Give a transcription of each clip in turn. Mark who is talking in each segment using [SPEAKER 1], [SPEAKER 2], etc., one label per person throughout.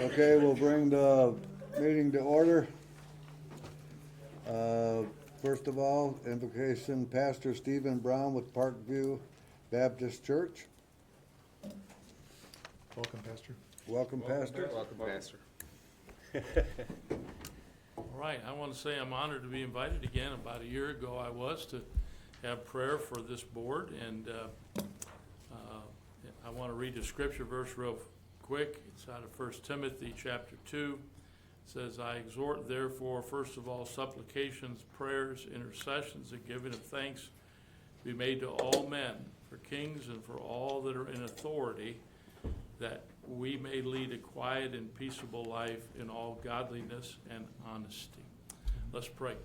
[SPEAKER 1] Okay, we'll bring the meeting to order. First of all, invocation, Pastor Stephen Brown with Parkview Baptist Church.
[SPEAKER 2] Welcome, Pastor.
[SPEAKER 1] Welcome, Pastor.
[SPEAKER 3] Welcome, Pastor.
[SPEAKER 4] All right, I want to say I'm honored to be invited again. About a year ago, I was to have prayer for this board, and I want to read the scripture verse real quick. It's out of 1 Timothy chapter 2. It says, I exhort therefore, first of all, supplications, prayers, intercessions, and giving of thanks be made to all men, for kings and for all that are in authority, that we may lead a quiet and peaceable life in all godliness and honesty. Let's pray.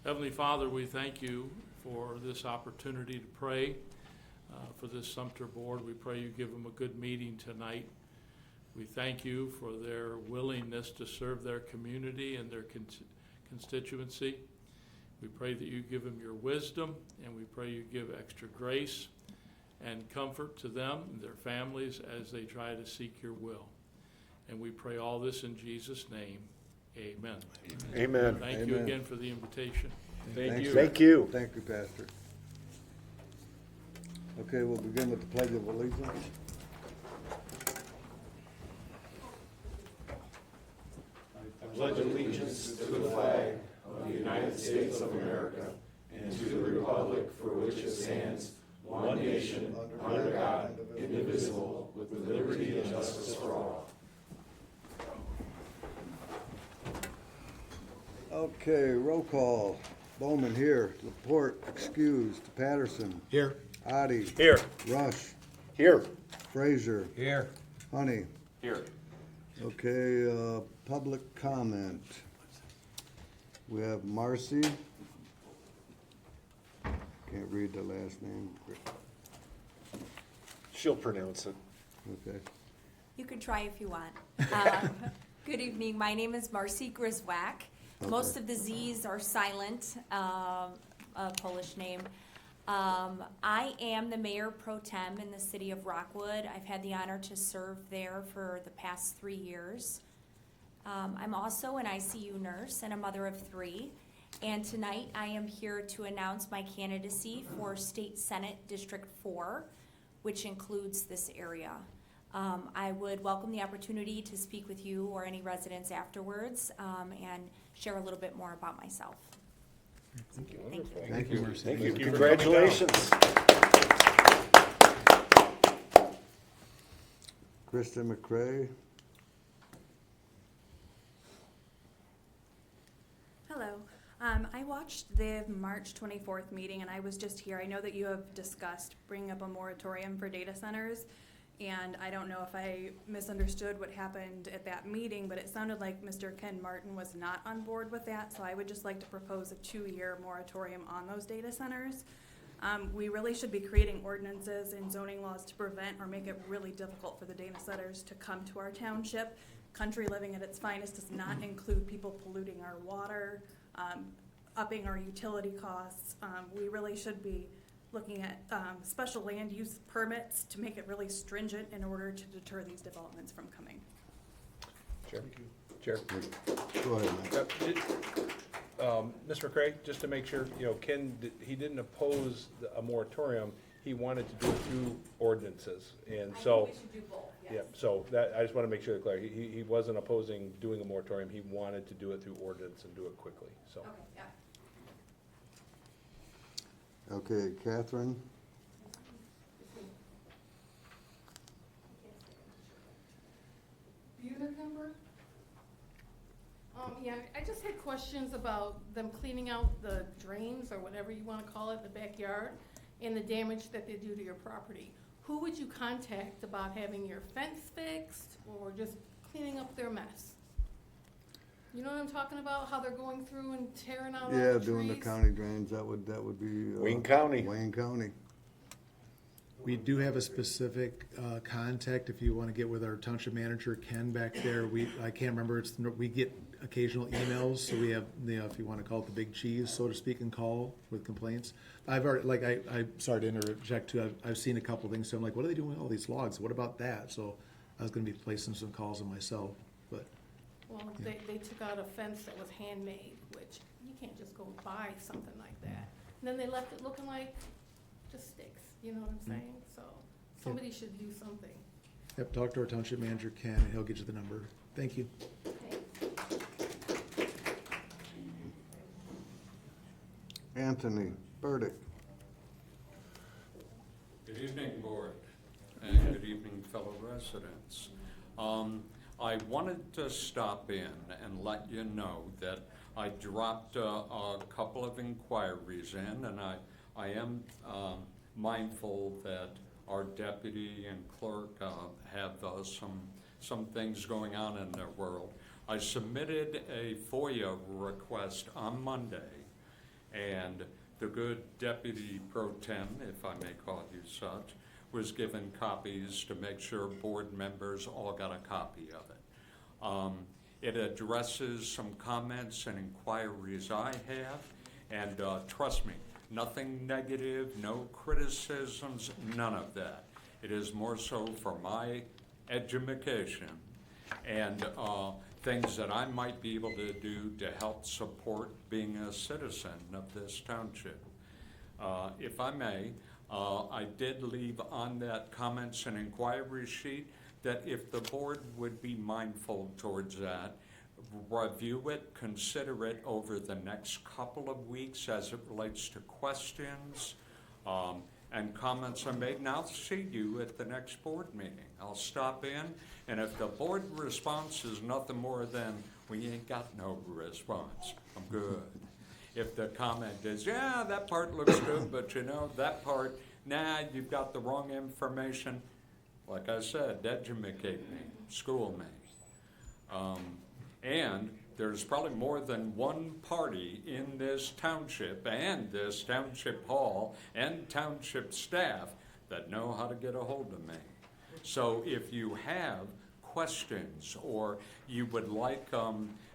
[SPEAKER 4] Heavenly Father, we thank you for this opportunity to pray for this Sumpter board. We pray you give them a good meeting tonight. We thank you for their willingness to serve their community and their constituency. We pray that you give them your wisdom, and we pray you give extra grace and comfort to them and their families as they try to seek your will. And we pray all this in Jesus' name. Amen.
[SPEAKER 3] Amen.
[SPEAKER 4] Thank you
[SPEAKER 1] Amen.
[SPEAKER 4] again for the invitation.
[SPEAKER 1] Thank you.
[SPEAKER 3] Thank you.
[SPEAKER 1] Thank you, Pastor. Okay, we'll begin with the Pledge of Allegiance.
[SPEAKER 5] I pledge allegiance to the flag of the United States of America and to the republic for which it stands, one nation, under God, indivisible, with liberty and justice for all.
[SPEAKER 1] Okay, roll call. Bowman here. Laporte excused. Patterson.
[SPEAKER 2] Here.
[SPEAKER 1] Adi.
[SPEAKER 3] Here.
[SPEAKER 1] Rush.
[SPEAKER 3] Here.
[SPEAKER 1] Frazier.
[SPEAKER 2] Here.
[SPEAKER 1] Honey.
[SPEAKER 3] Here.
[SPEAKER 1] Okay, public comment. We have Marcy. Can't read the last name.
[SPEAKER 3] She'll pronounce it.
[SPEAKER 1] Okay.
[SPEAKER 6] You can try if you want. Good evening. My name is Marcy Griswack. Most of the Z's are silent, a Polish name. I am the mayor pro tem in the city of Rockwood. I've had the honor to serve there for the past 3 years. I'm also an ICU nurse and a mother of 3. And tonight I am here to announce my candidacy for State Senate District 4, which includes this area. I would welcome the opportunity to speak with you or any residents afterwards and share a little bit more about myself. Thank you.
[SPEAKER 1] Thank you, Marcy.
[SPEAKER 3] Thank you. Congratulations.
[SPEAKER 1] Krista McCray.
[SPEAKER 7] Hello. I watched the March 24th meeting and I was just here. I know that you have discussed bringing up a moratorium for data centers, and I don't know if I misunderstood what happened at that meeting, but it sounded like Mr. Ken Martin was not on board with that, so I would just like to propose a 2-year moratorium on those data centers. We really should be creating ordinances and zoning laws to prevent or make it really difficult for the data centers to come to our township. Country living at its finest does not include people polluting our water, upping our utility costs. We really should be looking at special land use permits to make it really stringent in order to deter these developments from coming.
[SPEAKER 3] Chair. Chair.
[SPEAKER 1] Go ahead, Mike.
[SPEAKER 8] Mr. McCray, just to make sure, Ken, he didn't oppose a moratorium. He wanted to do it through ordinances, and so.
[SPEAKER 6] I think we should do both, yes.
[SPEAKER 8] Yeah, so that, I just want to make sure it's clear. He wasn't opposing doing a moratorium. He wanted to do it through ordinance and do it quickly, so.
[SPEAKER 6] Okay, yeah.
[SPEAKER 1] Okay, Catherine.
[SPEAKER 9] Buenakumber? Yeah, I just had questions about them cleaning out the drains or whatever you wanna call it, the backyard, and the damage that they do to your property. Who would you contact about having your fence fixed or just cleaning up their mess? You know what I'm talking about, how they're going through and tearing out all the
[SPEAKER 1] Yeah,
[SPEAKER 9] trees?
[SPEAKER 1] doing the county drains, that would be.
[SPEAKER 3] Wayne County.
[SPEAKER 1] Wayne County.
[SPEAKER 2] We do have a specific contact if you want to get with our township manager, Ken, back there. I can't remember, we get occasional emails, so we have, if you want to call it the big cheese, so to speak, and call with complaints. I've already, I'm sorry to interject too, I've seen a couple things, so I'm like, what are they doing with all these logs? What about that? So I was gonna be placing some calls on myself, but
[SPEAKER 9] Well, they took out a fence that was handmade, which you can't just go buy something like that. And then they left it looking like just sticks, you know what I'm saying? So somebody should do something.
[SPEAKER 2] yep, talk to our township manager, Ken, and he'll get you the number. Thank you.
[SPEAKER 1] Anthony Burdick.
[SPEAKER 10] Good evening, Board, and good evening, fellow residents. I wanted to stop in and let you know that I dropped a couple of inquiries in, and I am mindful that our deputy and clerk have some things going on in their world. I submitted a FOIA request on Monday, and the good Deputy Pro Tem, if I may call you such, was given copies to make sure board members all got a copy of it. It addresses some comments and inquiries I have, and trust me, nothing negative, no criticisms, none of that. It is more so for my education and things that I might be able to do to help support being a citizen of this township. If I may, I did leave on that comments and inquiry sheet that if the board would be mindful towards that, review it, consider it over the next couple of weeks as it relates to questions and comments I made, and I'll see you at the next board meeting. I'll stop in, and if the board response is nothing more than, we ain't got no response, I'm good. If the comment is, yeah, that part looks good, but you know, that part, nah, you've got the wrong information, like I said, educate me, school me. And there's probably more than one party in this township and this township hall and township staff that know how to get a hold of me. So if you have questions or you would like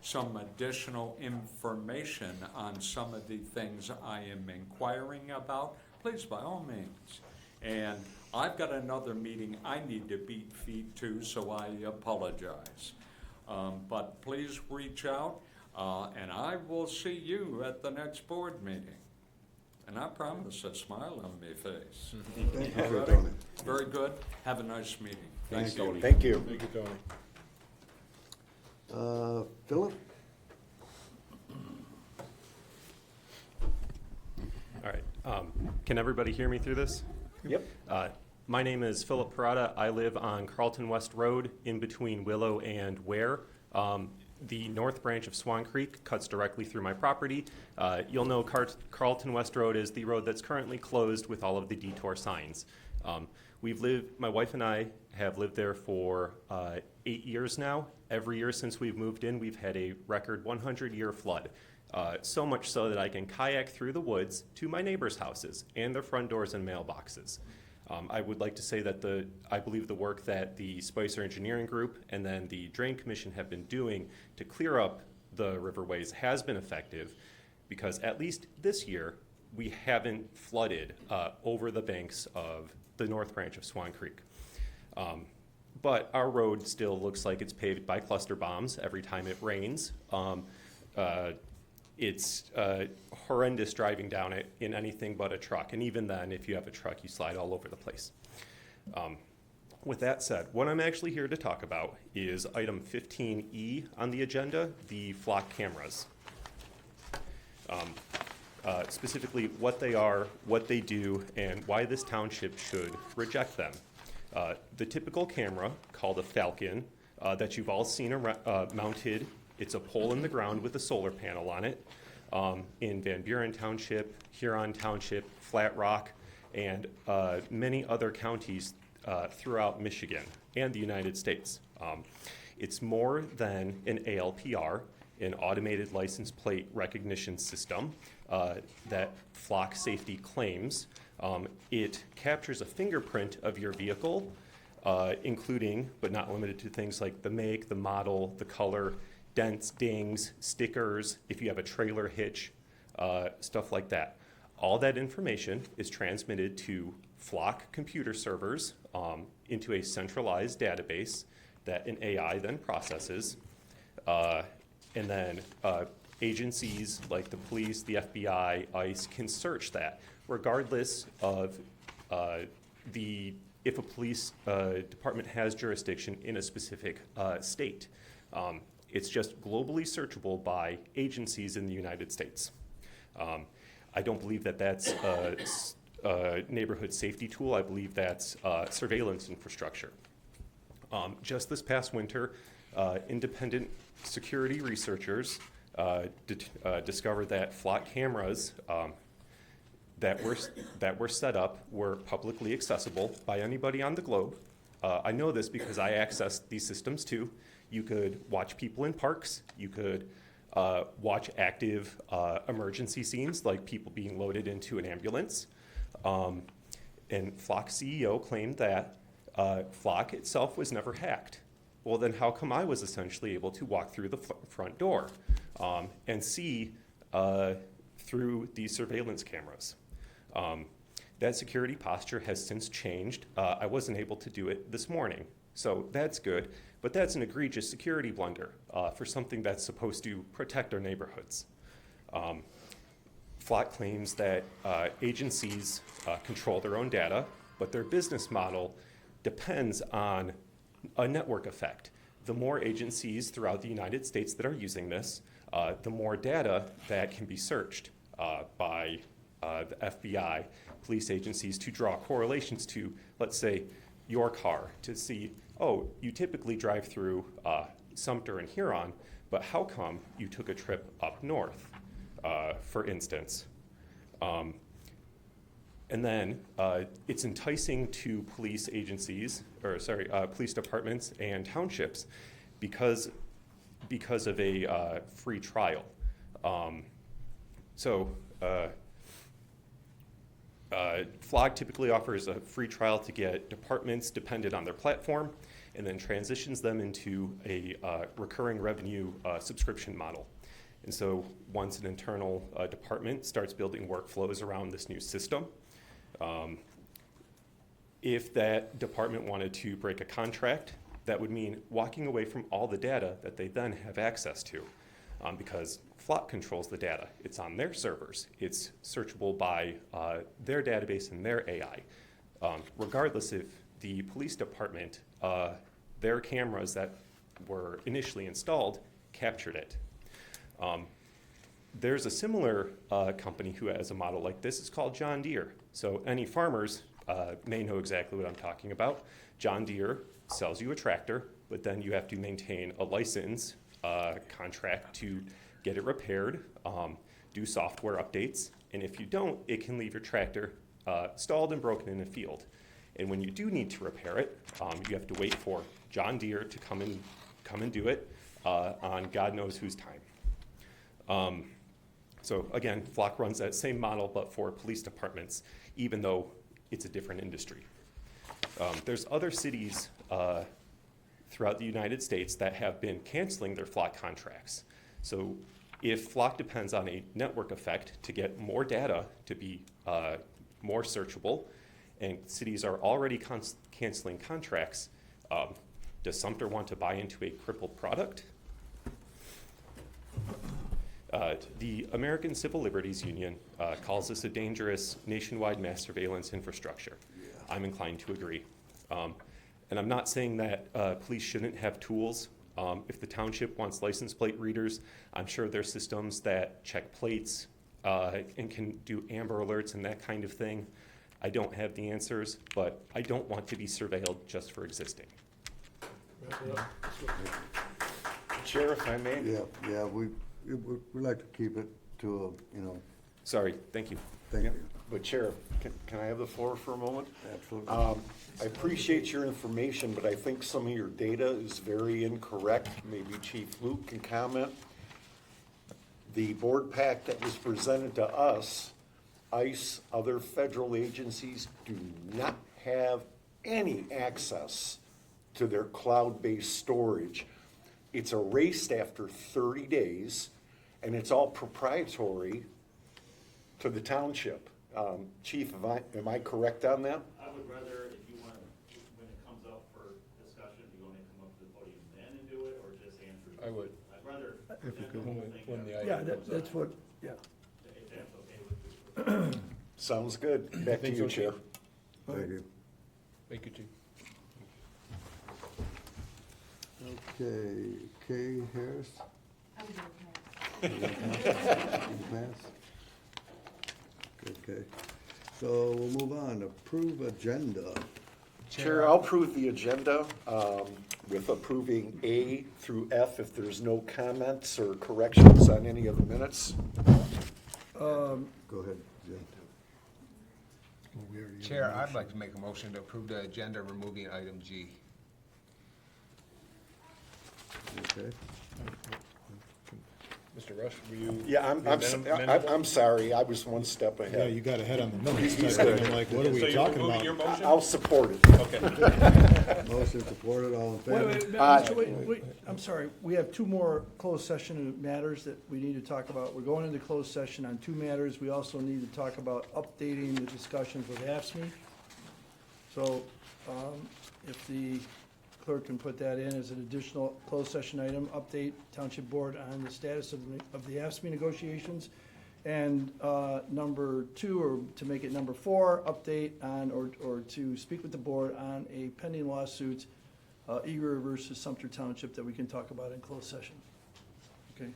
[SPEAKER 10] some additional information on some of the things I am inquiring about, please, by all means. And I've got another meeting I need to beat feet to, so I apologize. But please reach out, and I will see you at the next board meeting. And I promise a smile on my face.
[SPEAKER 1] Thank you for Tony.
[SPEAKER 10] Very good. Have a nice meeting.
[SPEAKER 3] Thanks,
[SPEAKER 10] you.
[SPEAKER 3] Tony. Thank you.
[SPEAKER 8] Thank you, Tony.
[SPEAKER 1] Philip?
[SPEAKER 11] All right. Can everybody hear me through this?
[SPEAKER 3] Yep.
[SPEAKER 11] My name is Philip Parada. I live on Carlton West Road in between Willow and Ware. The north branch of Swan Creek cuts directly through my property. You'll know Carlton West Road is the road that's currently closed with all of the detour signs. My wife and I have lived there for 8 years now. Every year since we've moved in, we've had a record 100-year flood. So much so that I can kayak through the woods to my neighbors' houses and their front doors and mailboxes. I would like to say that I believe the work that the Spicer Engineering Group and then the Drain Commission have been doing to clear up the riverways has been effective, because at least this year we haven't flooded over the banks of the north branch of Swan Creek. But our road still looks like it's paved by cluster bombs every time it rains. It's horrendous driving down it in anything but a truck. And even then, if you have a truck, you slide all over the place. With that said, what I'm actually here to talk about is item 15E on the agenda, the flock cameras. Specifically what they are, what they do, and why this township should reject them. The typical camera, called a Falcon, that you've all seen mounted. It's a pole in the ground with a solar panel on it. In Van Buren Township, Huron Township, Flat Rock, and many other counties throughout Michigan and the United States. It's more than an ALPR, an automated license plate recognition system that Flock Safety claims. It captures a fingerprint of your vehicle, including, but not limited to, things like the make, the model, the color, dents, dings, stickers, if you have a trailer hitch, stuff like that. All that information is transmitted to Flock computer servers into a centralized database that an AI then processes, and then agencies like the police, the FBI, ICE can search that, regardless of if a police department has jurisdiction in a specific state. It's just globally searchable by agencies in the United States. I don't believe that that's a neighborhood safety tool. I believe that's surveillance infrastructure. Just this past winter, independent security researchers discovered that flock cameras that were set up were publicly accessible by anybody on the globe. I know this because I accessed these systems too. You could watch people in parks. You could watch active emergency scenes, like people being loaded into an ambulance. And Flock's CEO claimed that Flock itself was never hacked. Well, then how come I was essentially able to walk through the front door and see through these surveillance cameras? That security posture has since changed. I wasn't able to do it this morning, so that's good, but that's an egregious security blunder for something that's supposed to protect our neighborhoods. Flock claims that agencies control their own data, but their business model depends on a network effect. The more agencies throughout the United States that are using this, the more data that can be searched by the FBI, police agencies, to draw correlations to, let's say, your car, to see, oh, you typically drive through Sumpter and Huron, but how come you took a trip up north, for instance? And then it's enticing to police agencies, police departments and townships because of a free trial. Flog typically offers a free trial to get departments dependent on their platform, and then transitions them into a recurring revenue subscription model. And so once an internal department starts building workflows around this new system, if that department wanted to break a contract, that would mean walking away from all the data that they then have access to, because Flock controls the data. It's on their servers. It's searchable by their database and their AI. Regardless if the police department, their cameras that were initially installed captured it. There's a similar company who has a model like this. It's called John Deere. So any farmers may know exactly what I'm talking about. John Deere sells you a tractor, but then you have to maintain a license contract to get it repaired, do software updates, and if you don't, it can leave your tractor stalled and broken in a field. And when you do need to repair it, you have to wait for John Deere to come and do it on God knows whose time. So again, Flock runs that same model, but for police departments, even though it's a different industry. There's other cities throughout the United States that have been canceling their Flock contracts. So if Flock depends on a network effect to get more data to be more searchable, and cities are already canceling contracts, does Sumpter want to buy into a crippled product? The American Civil Liberties Union calls this a dangerous nationwide mass surveillance infrastructure. Yeah. I'm inclined to agree. And I'm not saying that police shouldn't have tools. If the township wants license plate readers, I'm sure there's systems that check plates and can do Amber Alerts and that kind of thing. I don't have the answers, but I don't want to be surveilled just for existing.
[SPEAKER 3] Chair, if I may?
[SPEAKER 1] Yeah, we like to keep it to
[SPEAKER 11] Sorry, thank you.
[SPEAKER 1] thank you.
[SPEAKER 3] But Chair, can I have the floor for a moment?
[SPEAKER 1] Absolutely.
[SPEAKER 3] I appreciate your information, but I think some of your data is very incorrect. Maybe Chief Luke can comment. The board pack that was presented to us, ICE, other federal agencies do not have any access to their cloud-based storage. It's erased after 30 days, and it's all proprietary to the township. Chief, am I correct on that?
[SPEAKER 12] I would rather, if you want to
[SPEAKER 8] I would.
[SPEAKER 2] If we could.
[SPEAKER 8] When the
[SPEAKER 12] Yeah,
[SPEAKER 8] item comes up.
[SPEAKER 12] that's what, yeah.
[SPEAKER 3] Sounds good. Back to
[SPEAKER 8] think
[SPEAKER 3] you,
[SPEAKER 8] so,
[SPEAKER 3] Chair.
[SPEAKER 8] Chief.
[SPEAKER 1] Thank you.
[SPEAKER 8] Thank you, Chief.
[SPEAKER 1] Okay, Kay Harris. Pass. Okay, so we'll move on. Approve agenda.
[SPEAKER 3] Chair, I'll approve the agenda with approving A through F if there's no comments or corrections on any of the minutes.
[SPEAKER 1] Go ahead, Jim.
[SPEAKER 2] Well, we already have a
[SPEAKER 5] Chair, I'd
[SPEAKER 2] motion.
[SPEAKER 5] like to make a motion to approve the agenda removing item G.
[SPEAKER 1] Okay.
[SPEAKER 8] Mr. Rush, were you?
[SPEAKER 3] Yeah, I'm sorry, I was one step
[SPEAKER 2] Yeah,
[SPEAKER 3] ahead.
[SPEAKER 2] you got ahead on the minutes.
[SPEAKER 3] He's
[SPEAKER 2] I'm
[SPEAKER 3] good.
[SPEAKER 2] like, what are
[SPEAKER 8] So
[SPEAKER 2] we
[SPEAKER 8] you're
[SPEAKER 2] talking
[SPEAKER 8] removing
[SPEAKER 2] about?
[SPEAKER 8] your motion?
[SPEAKER 3] I'll support it.
[SPEAKER 8] Okay.
[SPEAKER 1] Motion supported, all in
[SPEAKER 12] Wait,
[SPEAKER 1] favor?
[SPEAKER 12] wait,
[SPEAKER 3] Aye.
[SPEAKER 12] wait, I'm sorry, we have two more closed session matters that we need to talk about. We're going into closed session on two matters. We also need to talk about updating the discussions with AFSCME. So, if the clerk can put that in as an additional closed session item, update Township Board on the status of the AFSCME negotiations. And, number two, or to make it number four, update on, or to speak with the board on a pending lawsuit, Eager versus Sumpter Township, that we can talk about in closed session. Okay?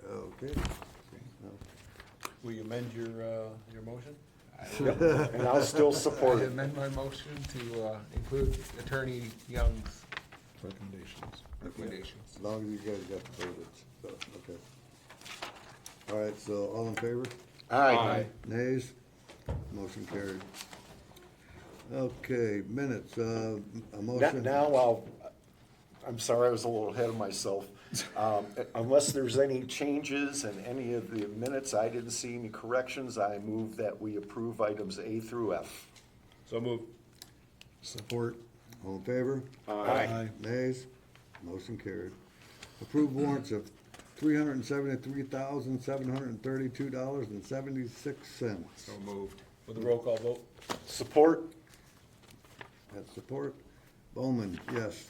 [SPEAKER 1] Okay.
[SPEAKER 8] Will you amend your motion?
[SPEAKER 3] And I'll still support
[SPEAKER 5] I
[SPEAKER 3] it.
[SPEAKER 5] amend my motion to include Attorney Young's
[SPEAKER 2] Recommendations.
[SPEAKER 5] recommendations.
[SPEAKER 1] As long as you guys got the verbiage, so, okay. All right, so all in favor?
[SPEAKER 3] Aye.
[SPEAKER 1] Nays? Motion carried. Okay, minutes, a motion.
[SPEAKER 3] Now I'm sorry, I was a little ahead of myself. Unless there's any changes in any of the minutes, I didn't see any corrections, I move that we approve items A through F.
[SPEAKER 8] So move.
[SPEAKER 2] Support.
[SPEAKER 1] All in favor?
[SPEAKER 2] Aye.
[SPEAKER 1] Nays? Motion carried. Approved warrants of $373,732.76.
[SPEAKER 5] So moved.
[SPEAKER 8] With a roll call vote?
[SPEAKER 3] Support?
[SPEAKER 1] That's support. Bowman, yes.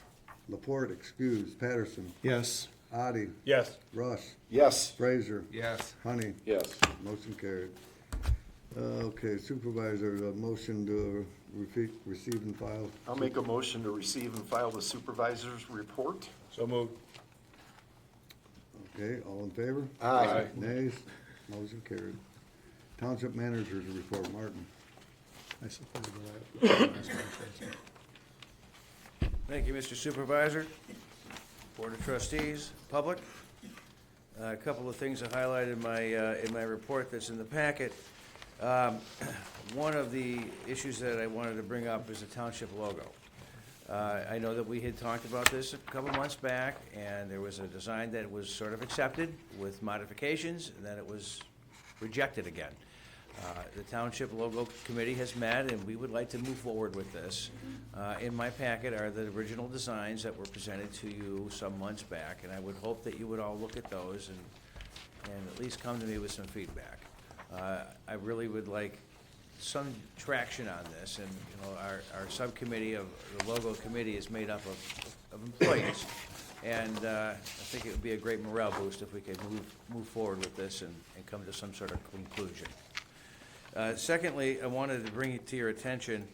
[SPEAKER 1] Laporte, excuse. Patterson,
[SPEAKER 2] Yes.
[SPEAKER 1] Addie,
[SPEAKER 8] Yes.
[SPEAKER 1] Rush,
[SPEAKER 3] Yes.
[SPEAKER 1] Frazier,
[SPEAKER 5] Yes.
[SPEAKER 1] Honey.
[SPEAKER 3] Yes.
[SPEAKER 1] Motion carried. Okay, supervisor, a motion to receive and file.
[SPEAKER 3] I'll make a motion to receive and file the supervisor's report.
[SPEAKER 8] So moved.
[SPEAKER 1] Okay, all in favor?
[SPEAKER 3] Aye.
[SPEAKER 1] Nays? Motion carried. Township manager's report, Martin.
[SPEAKER 2] I supported that.
[SPEAKER 13] Thank you, Mr. Supervisor, Board of Trustees, public. A couple of things I highlighted in my report that's in the packet. One of the issues that I wanted to bring up is the township logo. I know that we had talked about this a couple months back, and there was a design that was sort of accepted with modifications, and then it was rejected again. The Township Logo Committee has met, and we would like to move forward with this. In my packet are the original designs that were presented to you some months back, and I would hope that you would all look at those and at least come to me with some feedback. I really would like some traction on this, and, you know, our subcommittee of, the Logo Committee is made up of employees, and I think it would be a great morale boost if we could move forward with this and come to some sort of conclusion. Secondly, I wanted to bring it to your attention,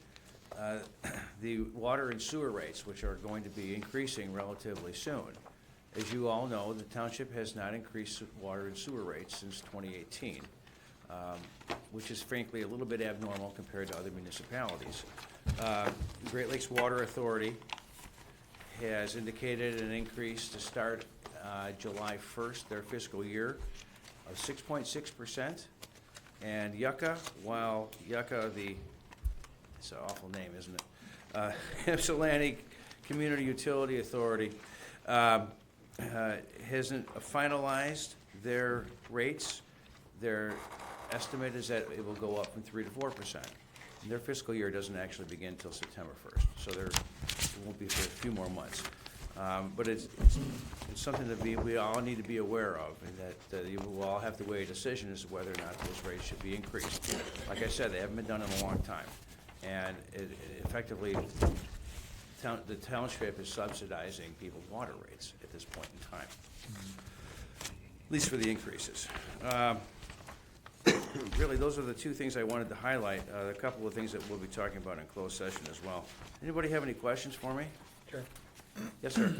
[SPEAKER 13] the water and sewer rates, which are going to be increasing relatively soon. As you all know, the township has not increased water and sewer rates since 2018, which is frankly a little bit abnormal compared to other municipalities. Great Lakes Water Authority has indicated an increase to start July 1st, their fiscal year, of 6.6%. And Yucca, while Yucca, it's an awful name, isn't it? Ypsilanti Community Utility Authority hasn't finalized their rates. Their estimate is that it will go up from 3 to 4%. And their fiscal year doesn't actually begin until September 1st, so it won't be for a few more months. But it's something that we all need to be aware of, and that you will all have to weigh a decision as to whether or not those rates should be increased. Like I said, they haven't been done in a long time, and it effectively, the township is subsidizing people's water rates at this point in time. At least for the increases. Really, those are the two things I wanted to highlight. A couple of things that we'll be talking about in closed session as well. Anybody have any questions for me?
[SPEAKER 8] Sure.
[SPEAKER 13] Yes, sir.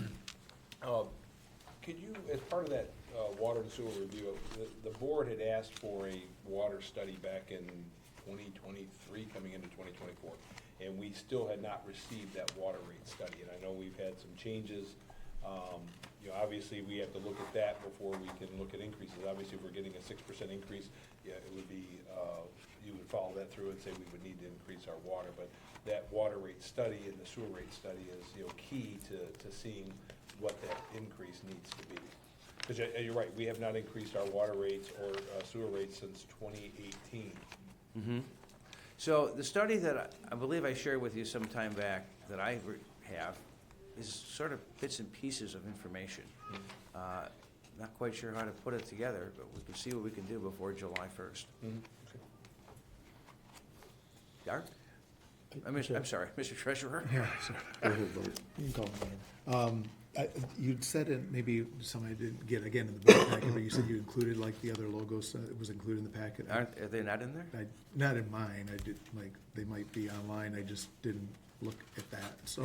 [SPEAKER 8] Could you, as part of that water and sewer review, the board had asked for a water study back in 2023, coming into 2024, and we still had not received that water rate study. And I know we've had some changes. You know, obviously, we have to look at that before we can look at increases. Obviously, if we're getting a 6% increase, yeah, it would be, you would follow that through and say we would need to increase our water. But that water rate study and the sewer rate study is, you know, key to seeing what that increase needs to be. Because you're right, we have not increased our water rates or sewer rates since 2018.
[SPEAKER 13] Mm-hmm. So the study that I believe I shared with you some time back that I have is sort of bits and pieces of information. Not quite sure how to put it together, but we can see what we can do before July 1st. Art? I'm sorry, Mr. Treasurer?
[SPEAKER 2] Yeah, sorry. Go ahead, Bart. You can call me whatever. You'd said it, maybe somebody didn't get again in the board packet, but you said you included like the other logos, it was included in the packet.
[SPEAKER 13] Are they not in there?
[SPEAKER 2] Not in mine, I did, like, they might be online, I just didn't look at that, so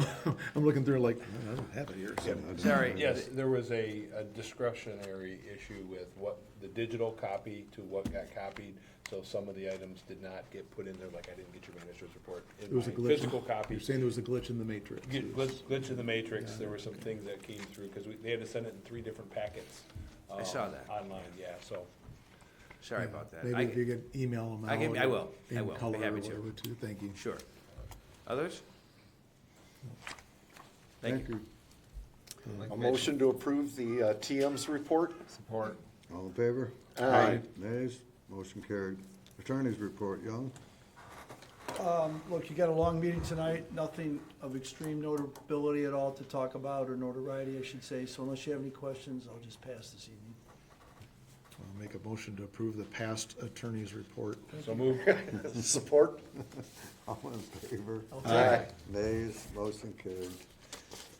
[SPEAKER 2] I'm looking through like, I don't have it here, so.
[SPEAKER 13] Sorry.
[SPEAKER 8] Yes, there was a discretionary issue with what the digital copy to what got copied. So some of the items did not get put in there, like I didn't get your minister's report
[SPEAKER 2] It
[SPEAKER 8] in
[SPEAKER 2] was a
[SPEAKER 8] my
[SPEAKER 2] glitch.
[SPEAKER 8] physical copy.
[SPEAKER 2] You're saying there was a glitch in the matrix.
[SPEAKER 8] Glitch in the matrix, there were some things that came through, because they had to send it in 3 different packets.
[SPEAKER 13] I saw that.
[SPEAKER 8] Online, yeah, so.
[SPEAKER 13] Sorry about that.
[SPEAKER 2] Maybe if you could email them out.
[SPEAKER 13] I will.
[SPEAKER 2] In
[SPEAKER 13] Be
[SPEAKER 2] color or
[SPEAKER 13] happy to.
[SPEAKER 2] whatever too, thank you.
[SPEAKER 13] Sure. Others? Thank you.
[SPEAKER 3] A motion to approve the TM's report?
[SPEAKER 8] Support.
[SPEAKER 1] All in favor?
[SPEAKER 3] Aye.
[SPEAKER 1] Nays? Motion carried. Attorney's report, Young.
[SPEAKER 12] Look, you got a long meeting tonight, nothing of extreme notability at all to talk about, or notoriety, I should say, so unless you have any questions, I'll just pass this evening.
[SPEAKER 2] I'll make a motion to approve the past attorney's report.
[SPEAKER 8] So move.
[SPEAKER 3] Support?
[SPEAKER 1] All in favor?
[SPEAKER 3] Aye.
[SPEAKER 1] Nays? Motion carried.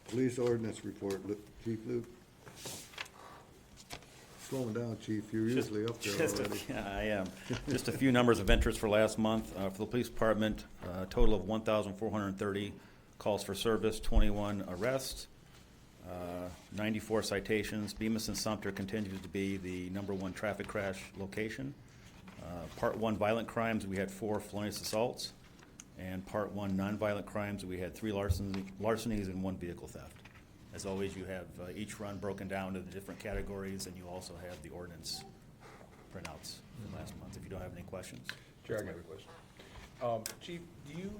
[SPEAKER 1] Police ordinance report, Chief Luke. Slowing down, Chief, you're usually up there already.
[SPEAKER 14] Yeah, I am. Just a few numbers of interest for last month. For the police department, a total of 1,430 calls for service, 21 arrests, 94 citations. Bemis and Sumpter continues to be the #1 traffic crash location. Part 1 violent crimes, we had 4 felonious assaults. And Part 1 nonviolent crimes, we had 3 larcenies and 1 vehicle theft. As always, you have each run broken down into the different categories, and you also have the ordinance printouts from last month, if you don't have any questions.
[SPEAKER 8] Sure, I got a question. Chief, do you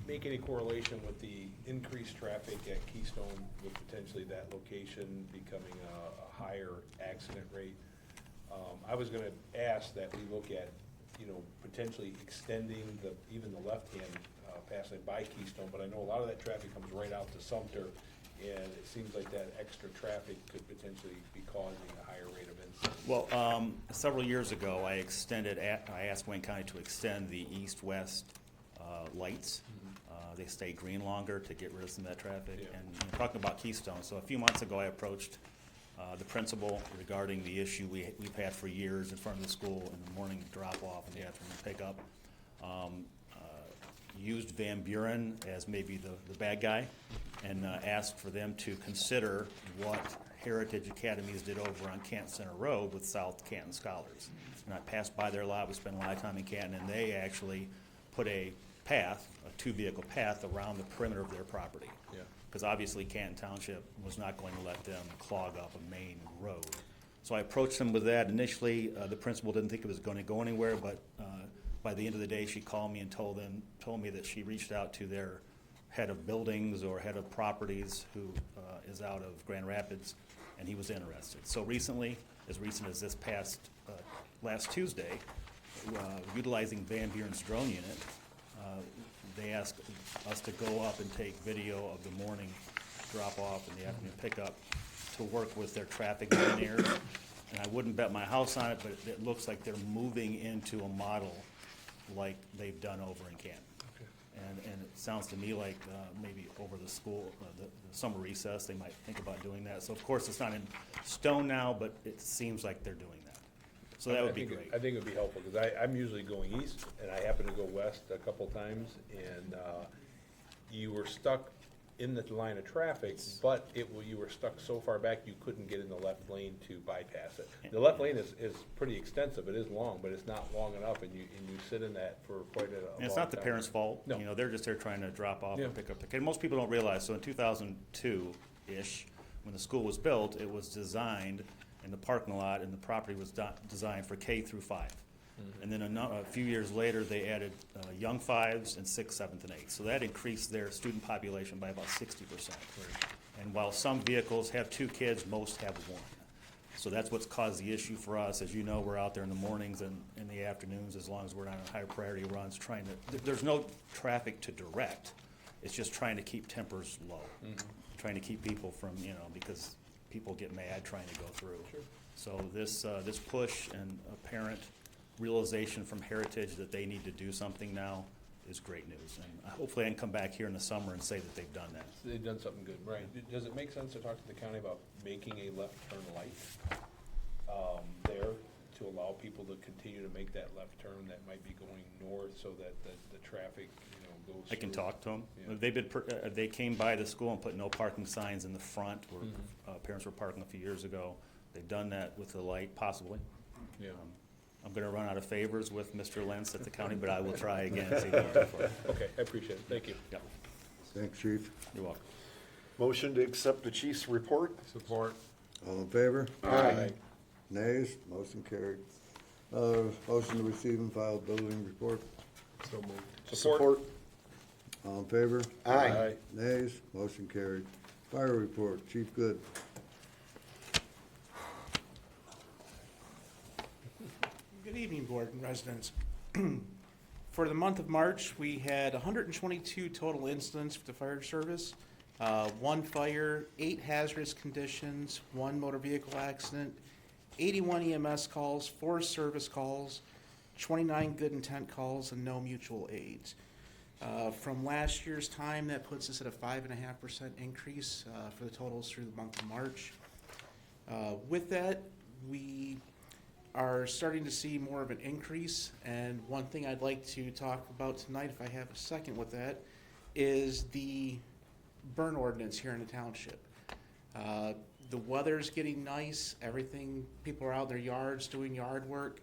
[SPEAKER 8] make any correlation with the increased traffic at Keystone with potentially that location becoming a higher accident rate? I was gonna ask that we look at, you know, potentially extending even the left-hand passing by Keystone, but I know a lot of that traffic comes right out to Sumpter, and it seems like that extra traffic could potentially be causing a higher rate of incidents.
[SPEAKER 14] Well, several years ago, I asked Wayne County to extend the east-west lights. They stay green longer to get rid of some of that traffic.
[SPEAKER 8] Yeah.
[SPEAKER 14] And you know, talking about Keystone, so a few months ago, I approached the principal regarding the issue we've had for years in front of the school in the morning drop-off and the afternoon pickup. Used Van Buren as maybe the bad guy, and asked for them to consider what Heritage Academies did over on Canton Center Road with South Canton Scholars. And I passed by their lot, we spent a lot of time in Canton, and they actually put a path, a 2-vehicle path around the perimeter of their property.
[SPEAKER 8] Yeah.
[SPEAKER 14] Because obviously Canton Township was not going to let them clog up a main road. So I approached them with that. Initially, the principal didn't think it was going to go anywhere, but by the end of the day, she called me and told me that she reached out to their head of buildings or head of properties who is out of Grand Rapids, and he was interested. So recently, as recent as this past last Tuesday, utilizing Van Buren's drone unit, they asked us to go up and take video of the morning drop-off and the afternoon pickup to work with their traffic engineers. And I wouldn't bet my house on it, but it looks like they're moving into a model like they've done over in Canton.
[SPEAKER 8] Okay.
[SPEAKER 14] and it sounds to me like maybe over the school, the summer recess, they might think about doing that. So of course, it's not in stone now, but it seems like they're doing that. So that would be great.
[SPEAKER 8] I think it would be helpful, because I'm usually going east, and I happen to go west a couple times, and you were stuck in the line of traffic, but you were stuck so far back, you couldn't get in the left lane to bypass it. The left lane is pretty extensive, it is long, but it's not long enough, and you sit in that for quite a long time.
[SPEAKER 14] And it's not the parents' fault.
[SPEAKER 8] No.
[SPEAKER 14] You know, they're just there trying to drop off
[SPEAKER 8] Yeah.
[SPEAKER 14] and pick up the kid. Most people don't realize, so in 2002-ish, when the school was built, it was designed in the parking lot, and the property was designed for K through 5. And then a few years later, they added young 5s and 6th, 7th, and 8th. So that increased their student population by about 60%. And while some vehicles have 2 kids, most have 1. So that's what's caused the issue for us. As you know, we're out there in the mornings and in the afternoons, as long as we're not on higher priority runs, trying to, there's no traffic to direct. It's just trying to keep tempers low. Trying to keep people from, because people get mad trying to go through.
[SPEAKER 8] Sure.
[SPEAKER 14] So this push and apparent realization from Heritage that they need to do something now is great news. And hopefully I can come back here in the summer and say that they've done that.
[SPEAKER 8] They've done something good, right. Does it make sense to talk to the county about making a left turn light there to allow people to continue to make that left turn that might be going north, so that the traffic, goes
[SPEAKER 14] I can
[SPEAKER 8] through?
[SPEAKER 14] talk to them.
[SPEAKER 8] Yeah.
[SPEAKER 14] They came by the school and put no parking signs in the front where parents were parking a few years ago. They've done that with the light, possibly.
[SPEAKER 8] Yeah.
[SPEAKER 14] I'm gonna run out of favors with Mr. Lentz at the county, but I will try again. See what I can do for you.
[SPEAKER 8] Okay, I appreciate it, thank you.
[SPEAKER 14] Yep,
[SPEAKER 1] Thanks, Chief.
[SPEAKER 14] you're welcome.
[SPEAKER 3] Motion to accept the chief's report?
[SPEAKER 8] Support.
[SPEAKER 1] All in favor?
[SPEAKER 3] Aye.
[SPEAKER 1] Nays? Motion carried. Motion to receive and file building report.
[SPEAKER 8] So moved.
[SPEAKER 3] Support?
[SPEAKER 1] All in favor?
[SPEAKER 3] Aye.
[SPEAKER 1] Nays? Motion carried. Fire report, Chief Good.
[SPEAKER 15] Good evening, board and residents. For the month of March, we had 122 total incidents for the fire service, 1 fire, 8 hazardous conditions, 1 motor vehicle accident, 81 EMS calls, 4 service calls, 29 good intent calls, and no mutual aids. From last year's time, that puts us at a 5.5% increase for the totals through the month of March. With that, we are starting to see more of an increase, and one thing I'd like to talk about tonight, if I have a second with that, is the burn ordinance here in the township. The weather's getting nice, people are out in their yards doing yard work,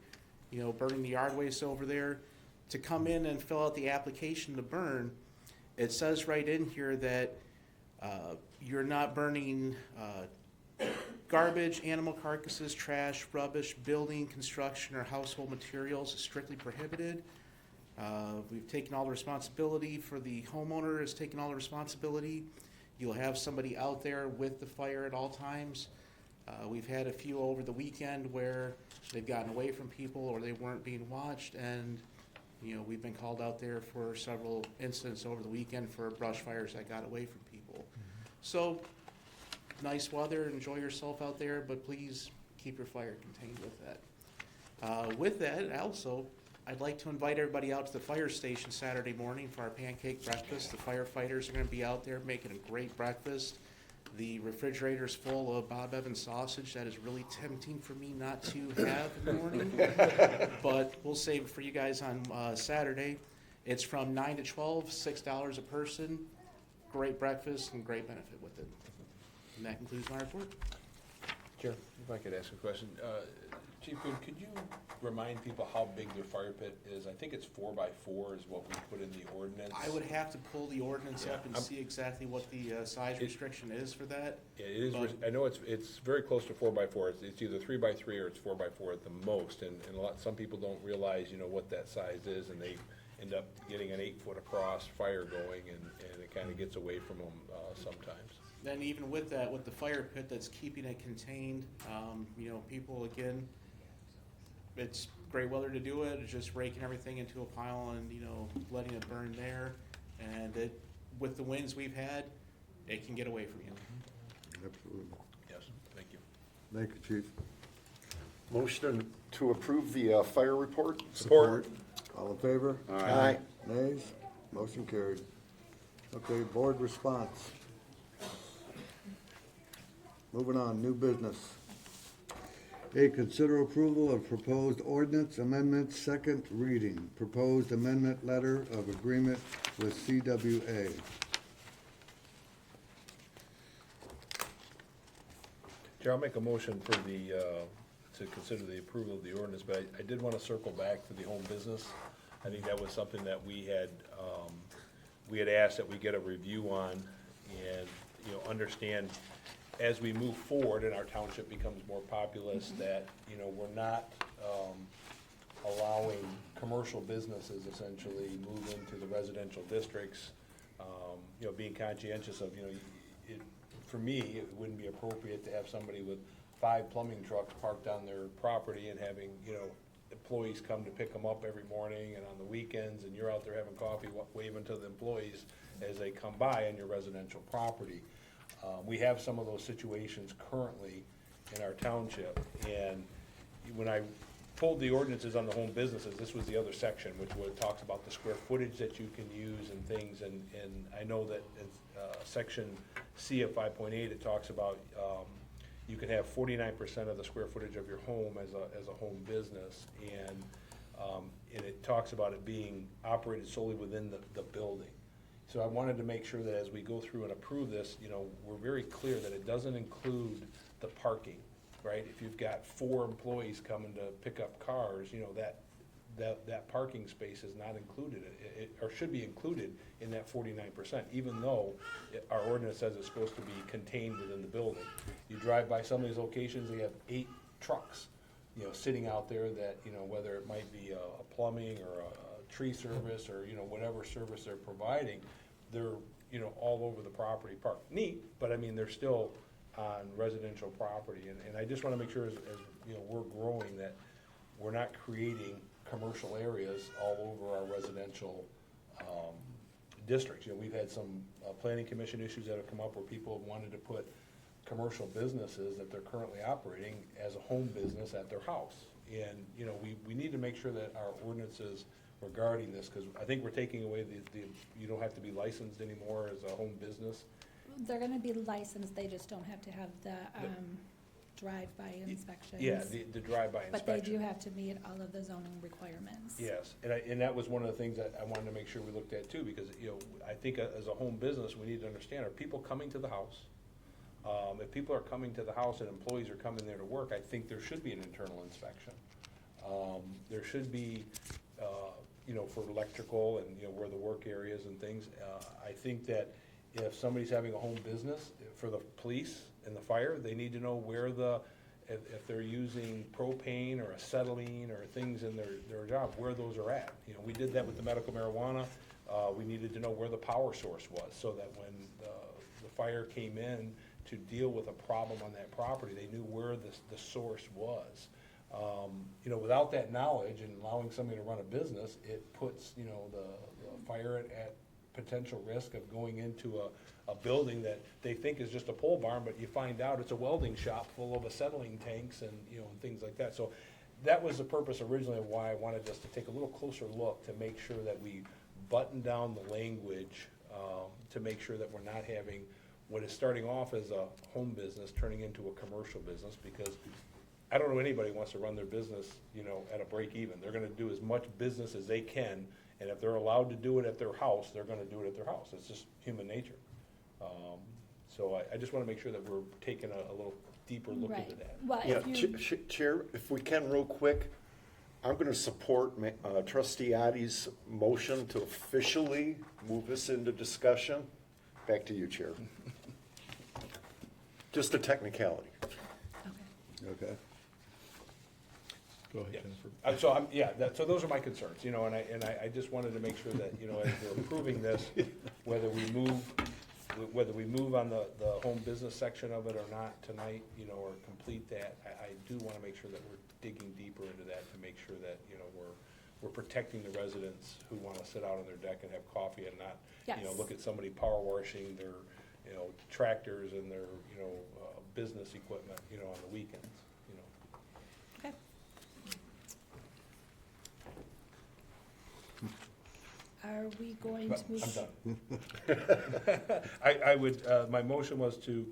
[SPEAKER 15] burning the yard waste over there. To come in and fill out the application to burn, it says right in here that you're not burning garbage, animal carcasses, trash, rubbish, building, construction, or household materials is strictly prohibited. We've taken all the responsibility for the homeowner, has taken all the responsibility. You'll have somebody out there with the fire at all times. We've had a few over the weekend where they've gotten away from people or they weren't being watched, and we've been called out there for several incidents over the weekend for brush fires that got away from people. So, nice weather, enjoy yourself out there, but please keep your fire contained with that. With that, also, I'd like to invite everybody out to the fire station Saturday morning for our pancake breakfast. The firefighters are going to be out there making a great breakfast. The refrigerator's full of Bob Evans sausage that is really tempting for me not to have in the morning, but we'll save it for you guys on Saturday. It's from 9 to 12, $6 a person. Great breakfast and great benefit with it. And that concludes my report.
[SPEAKER 8] Chair, if I could ask a question. Chief Good, could you remind people how big their fire pit is? I think it's 4x4 is what we put in the ordinance.
[SPEAKER 15] I would have to pull the ordinance up and
[SPEAKER 8] I'm-
[SPEAKER 15] see exactly what the size restriction is for that.
[SPEAKER 8] Yeah, it is,
[SPEAKER 15] But-
[SPEAKER 8] I know it's very close to 4x4. It's either 3x3 or it's 4x4 at the most, and some people don't realize, what that size is, and they end up getting an 8-foot across fire going, and it kinda gets away from them sometimes.
[SPEAKER 15] Then even with that, with the fire pit that's keeping it contained, people, again, it's great weather to do it, it's just raking everything into a pile and, letting it burn there. And with the winds we've had, it can get away from you.
[SPEAKER 1] Absolutely.
[SPEAKER 8] Yes, thank you.
[SPEAKER 1] Thank you, Chief.
[SPEAKER 3] Motion to approve the fire report?
[SPEAKER 8] Support.
[SPEAKER 1] All in favor?
[SPEAKER 3] Aye.
[SPEAKER 1] Nays? Motion carried. Okay, board response. Moving on, new business. A, consider approval of proposed ordinance amendment, second reading. Proposed amendment letter of agreement with CWA.
[SPEAKER 8] Chair, I'll make a motion for to consider the approval of the ordinance, but I did want to circle back to the home business. I think that was something that we had asked that we get a review on and, understand as we move forward and our township becomes more populous, that, we're not allowing commercial businesses essentially move into the residential districts, being conscientious of, for me, it wouldn't be appropriate to have somebody with 5 plumbing trucks parked on their property and having, employees come to pick them up every morning and on the weekends, and you're out there having coffee, waving to the employees as they come by on your residential property. We have some of those situations currently in our township, and when I pulled the ordinances on the home businesses, this was the other section, which talks about the square footage that you can use and things, and I know that in section C of 5.8, it talks about you can have 49% of the square footage of your home as a home business, and it talks about it being operated solely within the building. So I wanted to make sure that as we go through and approve this, we're very clear that it doesn't include the parking, right? If you've got 4 employees coming to pick up cars, that parking space is not included, or should be included in that 49%, even though our ordinance says it's supposed to be contained within the building. You drive by some of these locations, they have 8 trucks, sitting out there that, whether it might be a plumbing or a tree service or, whatever service they're providing, they're, all over the property parked. Neat, but I mean, they're still on residential property. And I just want to make sure as we're growing, that we're not creating commercial areas all over our residential districts. We've had some planning commission issues that have come up where people have wanted to put commercial businesses that they're currently operating as a home business at their house. And, we need to make sure that our ordinances regarding this, because I think we're taking away you don't have to be licensed anymore as a home business.
[SPEAKER 16] They're gonna be licensed, they just don't have to have the drive-by inspections.
[SPEAKER 8] Yeah, the drive-by inspection.
[SPEAKER 16] But they do have to meet all of the zoning requirements.
[SPEAKER 8] Yes, and that was one of the things that I wanted to make sure we looked at too, because, I think as a home business, we need to understand, are people coming to the house? If people are coming to the house and employees are coming there to work, I think there should be an internal inspection. There should be, for electrical and, where the work areas and things. I think that if somebody's having a home business, for the police and the fire, they need to know where if they're using propane or acetylene or things in their job, where those are at. We did that with the medical marijuana. We needed to know where the power source was, so that when the fire came in to deal with a problem on that property, they knew where the source was. Without that knowledge and allowing somebody to run a business, it puts, the fire at potential risk of going into a building that they think is just a pole barn, but you find out it's a welding shop full of acetylene tanks and, and things like that. So that was the purpose originally of why I wanted us to take a little closer look to make sure that we button down the language, to make sure that we're not having what is starting off as a home business turning into a commercial business, because I don't know anybody who wants to run their business, at a break even. They're gonna do as much business as they can, and if they're allowed to do it at their house, they're gonna do it at their house. It's just human nature. So I just wanna make sure that we're taking a little deeper look into that.
[SPEAKER 16] Well,
[SPEAKER 3] Yeah,
[SPEAKER 16] if you,
[SPEAKER 3] Chair, if we can real quick, I'm gonna support Trustee Adi's motion to officially move this into discussion. Back to you, Chair. Just a technicality.
[SPEAKER 1] Okay.
[SPEAKER 2] Go ahead,
[SPEAKER 8] Yeah.
[SPEAKER 2] Jennifer.
[SPEAKER 8] So those are my concerns, and I just wanted to make sure that, as we're approving this, whether we move on the home business section of it or not tonight, or complete that, I do want to make sure that we're digging deeper into that to make sure that, we're protecting the residents who want to sit out on their deck and have coffee and not,
[SPEAKER 16] Yes.
[SPEAKER 8] look at somebody power washing their, tractors and their, business equipment, on the weekends,
[SPEAKER 16] okay. Are we going to move?
[SPEAKER 8] I'm done. I would, my motion was to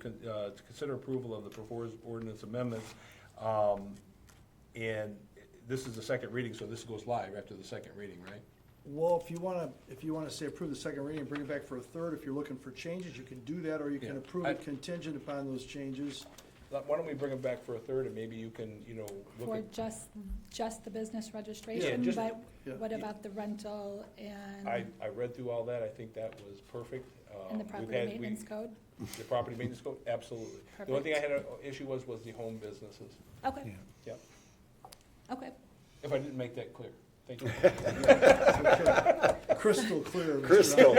[SPEAKER 8] consider approval of the proposed ordinance amendments. And this is the second reading, so this goes live after the second reading, right?
[SPEAKER 12] Well, if you wanna say approve the second reading and bring it back for a third, if you're looking for changes, you can do that, or you can
[SPEAKER 8] Yeah.
[SPEAKER 12] approve it contingent upon those changes.
[SPEAKER 8] Why don't we bring them back for a third, and maybe you can, look
[SPEAKER 16] For
[SPEAKER 8] at.
[SPEAKER 16] just the business registration,
[SPEAKER 8] just-
[SPEAKER 16] but
[SPEAKER 12] yeah.
[SPEAKER 16] what about the rental and,
[SPEAKER 8] I read through all that, I think that was perfect.
[SPEAKER 16] and the
[SPEAKER 8] We've
[SPEAKER 16] property
[SPEAKER 8] had-
[SPEAKER 16] maintenance code?
[SPEAKER 8] The property maintenance code, absolutely. The only thing I had an issue was the home businesses.
[SPEAKER 16] Okay,
[SPEAKER 8] Yep.
[SPEAKER 16] okay.
[SPEAKER 8] If I didn't make that clear, thank you.
[SPEAKER 12] Crystal clear. Mr.
[SPEAKER 3] Crystal.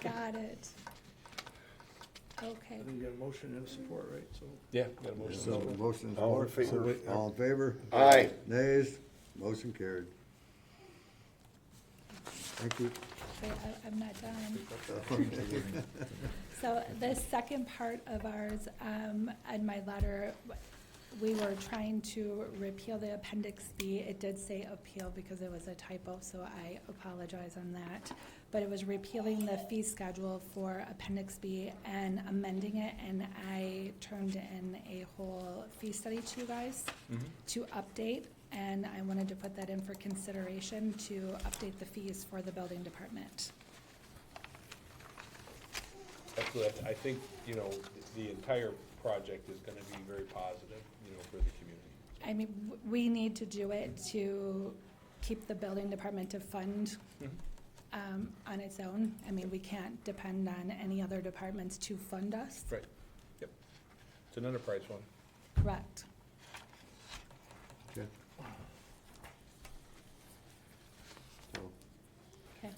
[SPEAKER 16] Got it. Okay.
[SPEAKER 12] And you got a motion and a support, right? So,
[SPEAKER 8] Yeah, got a motion.
[SPEAKER 1] So, motion and
[SPEAKER 3] All in
[SPEAKER 1] support.
[SPEAKER 3] favor?
[SPEAKER 1] All in favor?
[SPEAKER 3] Aye.
[SPEAKER 1] Nays? Motion carried. Thank you.
[SPEAKER 16] Wait, I'm not done. So the second part of ours, in my letter, we were trying to repeal the Appendix B. It did say appeal because it was a typo, so I apologize on that. But it was repealing the fee schedule for Appendix B and amending it, and I turned in a whole fee study to you guys to update, and I wanted to put that in for consideration to update the fees for the building department.
[SPEAKER 8] Absolutely, I think, the entire project is gonna be very positive, for the community.
[SPEAKER 16] I mean, we need to do it to keep the building department to fund on its own. I mean, we can't depend on any other departments to fund us.
[SPEAKER 8] Right, yep. It's an enterprise one.
[SPEAKER 16] Correct.
[SPEAKER 1] Okay. So,
[SPEAKER 16] Okay.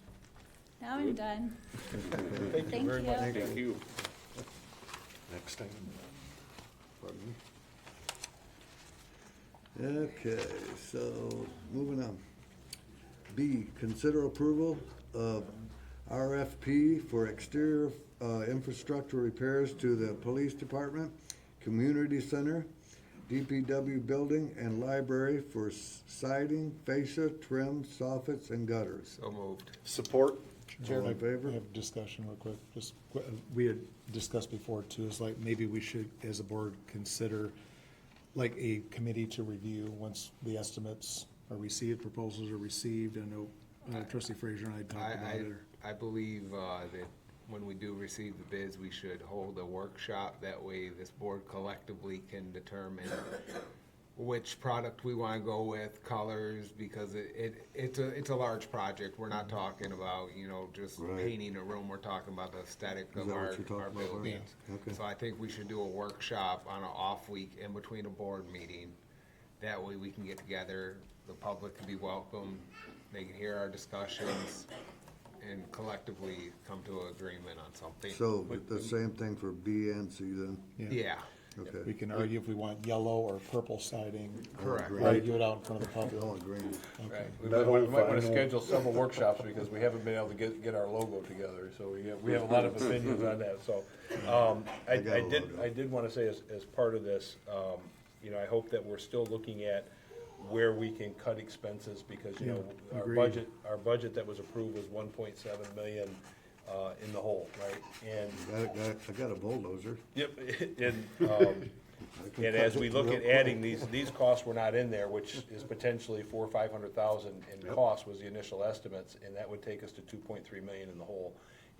[SPEAKER 16] Now I'm done.
[SPEAKER 8] Thank you very much.
[SPEAKER 16] Thank
[SPEAKER 3] you. Next time.
[SPEAKER 1] pardon me. Okay, so, moving on. B, consider approval of RFP for exterior infrastructure repairs to the police department, community center, DPW building, and library for siding, fascia, trim, soffits, and gutters.
[SPEAKER 3] So moved. Support?
[SPEAKER 2] Chair,
[SPEAKER 1] All in
[SPEAKER 2] I
[SPEAKER 1] favor?
[SPEAKER 2] have discussion real quick. Just, we had discussed before too, is like maybe we should, as a board, consider like a committee to review once the estimates are received, proposals are received. I know Trustee Frazier and I talked about it.
[SPEAKER 17] I believe that when we do receive the bids, we should hold a workshop. That way this board collectively can determine which product we want to go with, colors, because it's a large project. We're not talking about, just
[SPEAKER 1] Right.
[SPEAKER 17] painting a room. We're talking about the aesthetic
[SPEAKER 1] Is
[SPEAKER 17] of
[SPEAKER 1] that what
[SPEAKER 17] our
[SPEAKER 1] you're talking about, Larry?
[SPEAKER 17] buildings.
[SPEAKER 1] Okay.
[SPEAKER 17] So I think we should do a workshop on an off week in between a board meeting. That way we can get together, the public can be welcome, they can hear our discussions, and collectively come to an agreement on something.
[SPEAKER 1] So, the same thing for B and C then?
[SPEAKER 17] Yeah.
[SPEAKER 1] Okay.
[SPEAKER 2] We can argue if we want yellow or purple siding.
[SPEAKER 17] Correct.
[SPEAKER 2] Argue it out in front of the public.
[SPEAKER 1] All green.
[SPEAKER 2] Okay.
[SPEAKER 8] We might want to schedule several workshops because we haven't been able to get our logo together, so we have a lot of opinions on that, so. I
[SPEAKER 1] got a logo.
[SPEAKER 8] did want to say as part of this, I hope that we're still looking at where we can cut expenses because, our
[SPEAKER 2] agreed.
[SPEAKER 8] budget that was approved was 1.7 million in the hole, right? And
[SPEAKER 1] I got a bulldozer.
[SPEAKER 8] Yep, and,
[SPEAKER 1] I can
[SPEAKER 8] and
[SPEAKER 1] cut
[SPEAKER 8] as
[SPEAKER 1] it
[SPEAKER 8] we look
[SPEAKER 1] real
[SPEAKER 8] at
[SPEAKER 1] quick.
[SPEAKER 8] adding these costs were not in there, which is potentially 400,000 or 500,000 in
[SPEAKER 1] Yep.
[SPEAKER 8] cost was the initial estimates, and that would take us to 2.3 million in the hole.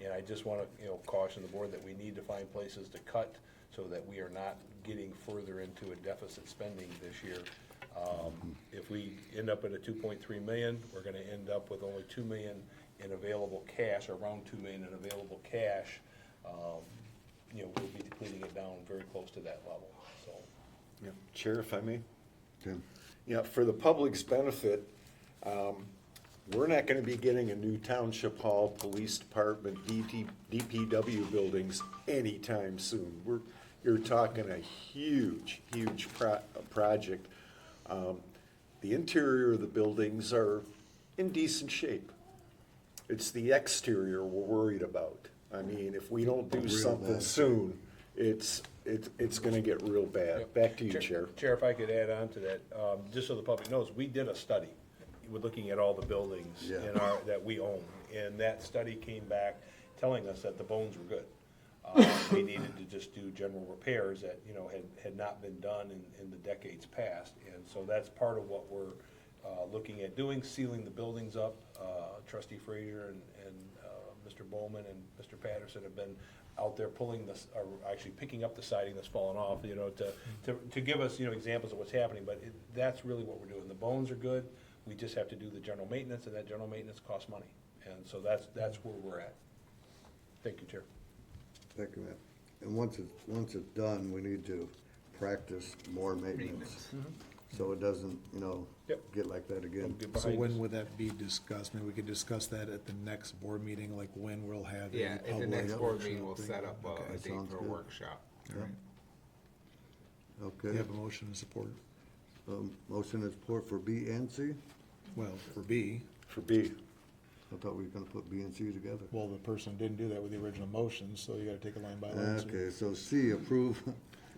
[SPEAKER 8] And I just wanna, caution the board that we need to find places to cut so that we are not getting further into a deficit spending this year. If we end up at a 2.3 million, we're gonna end up with only 2 million in available cash, around 2 million in available cash. We'll be depleting it down very close to that level, so.
[SPEAKER 3] Yeah. Chair, if I may?
[SPEAKER 1] Tim?
[SPEAKER 3] Yeah, for the public's benefit, we're not gonna be getting a new township hall, police department, DPW buildings anytime soon. You're talking a huge project. The interior of the buildings are in decent shape. It's the exterior we're worried about. I mean, if we don't do
[SPEAKER 1] Real
[SPEAKER 3] something
[SPEAKER 1] bad.
[SPEAKER 3] soon, it's gonna get real bad. Back to you, Chair.
[SPEAKER 8] Chair, if I could add on to that, just so the public knows, we did a study. we're looking at all the buildings
[SPEAKER 1] Yeah.
[SPEAKER 8] in our, that we own. And that study came back telling us that the bones were good. We needed to just do general repairs that, you know, had not been done in the decades past. And so that's part of what we're looking at doing, sealing the buildings up. Trustee Frazier and Mr. Bowman and Mr. Patterson have been out there pulling this, or actually picking up the siding that's fallen off, you know, to give us, you know, examples of what's happening. But that's really what we're doing. The bones are good. We just have to do the general maintenance, and that general maintenance costs money. And so that's where we're at. Thank you, Chair.
[SPEAKER 1] Thank you, Matt. And once it's done, we need to practice more maintenance. So it doesn't, you know,
[SPEAKER 8] Yep.
[SPEAKER 1] get like that again.
[SPEAKER 8] Get
[SPEAKER 2] So
[SPEAKER 8] behind
[SPEAKER 2] when
[SPEAKER 8] us.
[SPEAKER 2] would that be discussed? Maybe we could discuss that at the next board meeting, like when we'll have a
[SPEAKER 17] Yeah, at the
[SPEAKER 2] public
[SPEAKER 17] next board meeting,
[SPEAKER 2] workshop
[SPEAKER 17] we'll
[SPEAKER 2] thing.
[SPEAKER 17] set up
[SPEAKER 2] Okay.
[SPEAKER 17] a date
[SPEAKER 1] sounds
[SPEAKER 17] for a
[SPEAKER 1] good.
[SPEAKER 17] workshop.
[SPEAKER 2] All right. Do
[SPEAKER 1] Okay.
[SPEAKER 2] you have a motion to support?
[SPEAKER 1] Motion is support for B and C?
[SPEAKER 2] Well, for B,
[SPEAKER 3] For B.
[SPEAKER 1] I thought we were gonna put B and C together.
[SPEAKER 2] well, the person didn't do that with the original motion, so you gotta take a line by line.
[SPEAKER 1] Okay, so C, approve.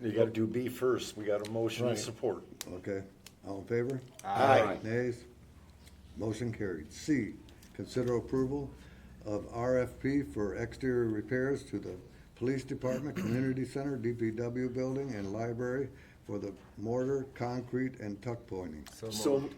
[SPEAKER 3] You gotta do B first. We got a motion
[SPEAKER 2] Right.
[SPEAKER 3] to support.
[SPEAKER 1] Okay, all in favor?
[SPEAKER 3] Aye.
[SPEAKER 1] Nays? Motion carried. C, consider approval of RFP for exterior repairs to the Police Department, Community Center, DPW building, and library for the mortar, concrete, and tuck pointing.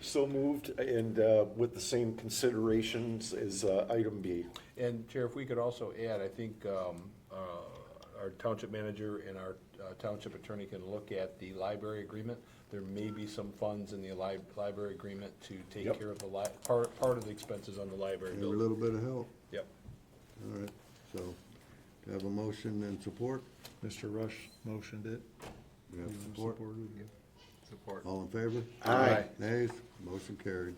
[SPEAKER 3] So moved, and with the same considerations as item B.
[SPEAKER 8] And Chair, if we could also add, I think our township manager and our township attorney can look at the library agreement. There may be some funds in the library agreement to take
[SPEAKER 3] Yep.
[SPEAKER 8] care of the part of the expenses on the library
[SPEAKER 1] Every
[SPEAKER 8] building.
[SPEAKER 1] little bit of help.
[SPEAKER 8] Yep.
[SPEAKER 1] All right, so, do I have a motion and support?
[SPEAKER 2] Mr. Rush motioned it.
[SPEAKER 1] We have
[SPEAKER 2] You wanna
[SPEAKER 1] support?
[SPEAKER 2] support it?
[SPEAKER 17] Support.
[SPEAKER 1] All in favor?
[SPEAKER 3] Aye.
[SPEAKER 1] Nays? Motion carried.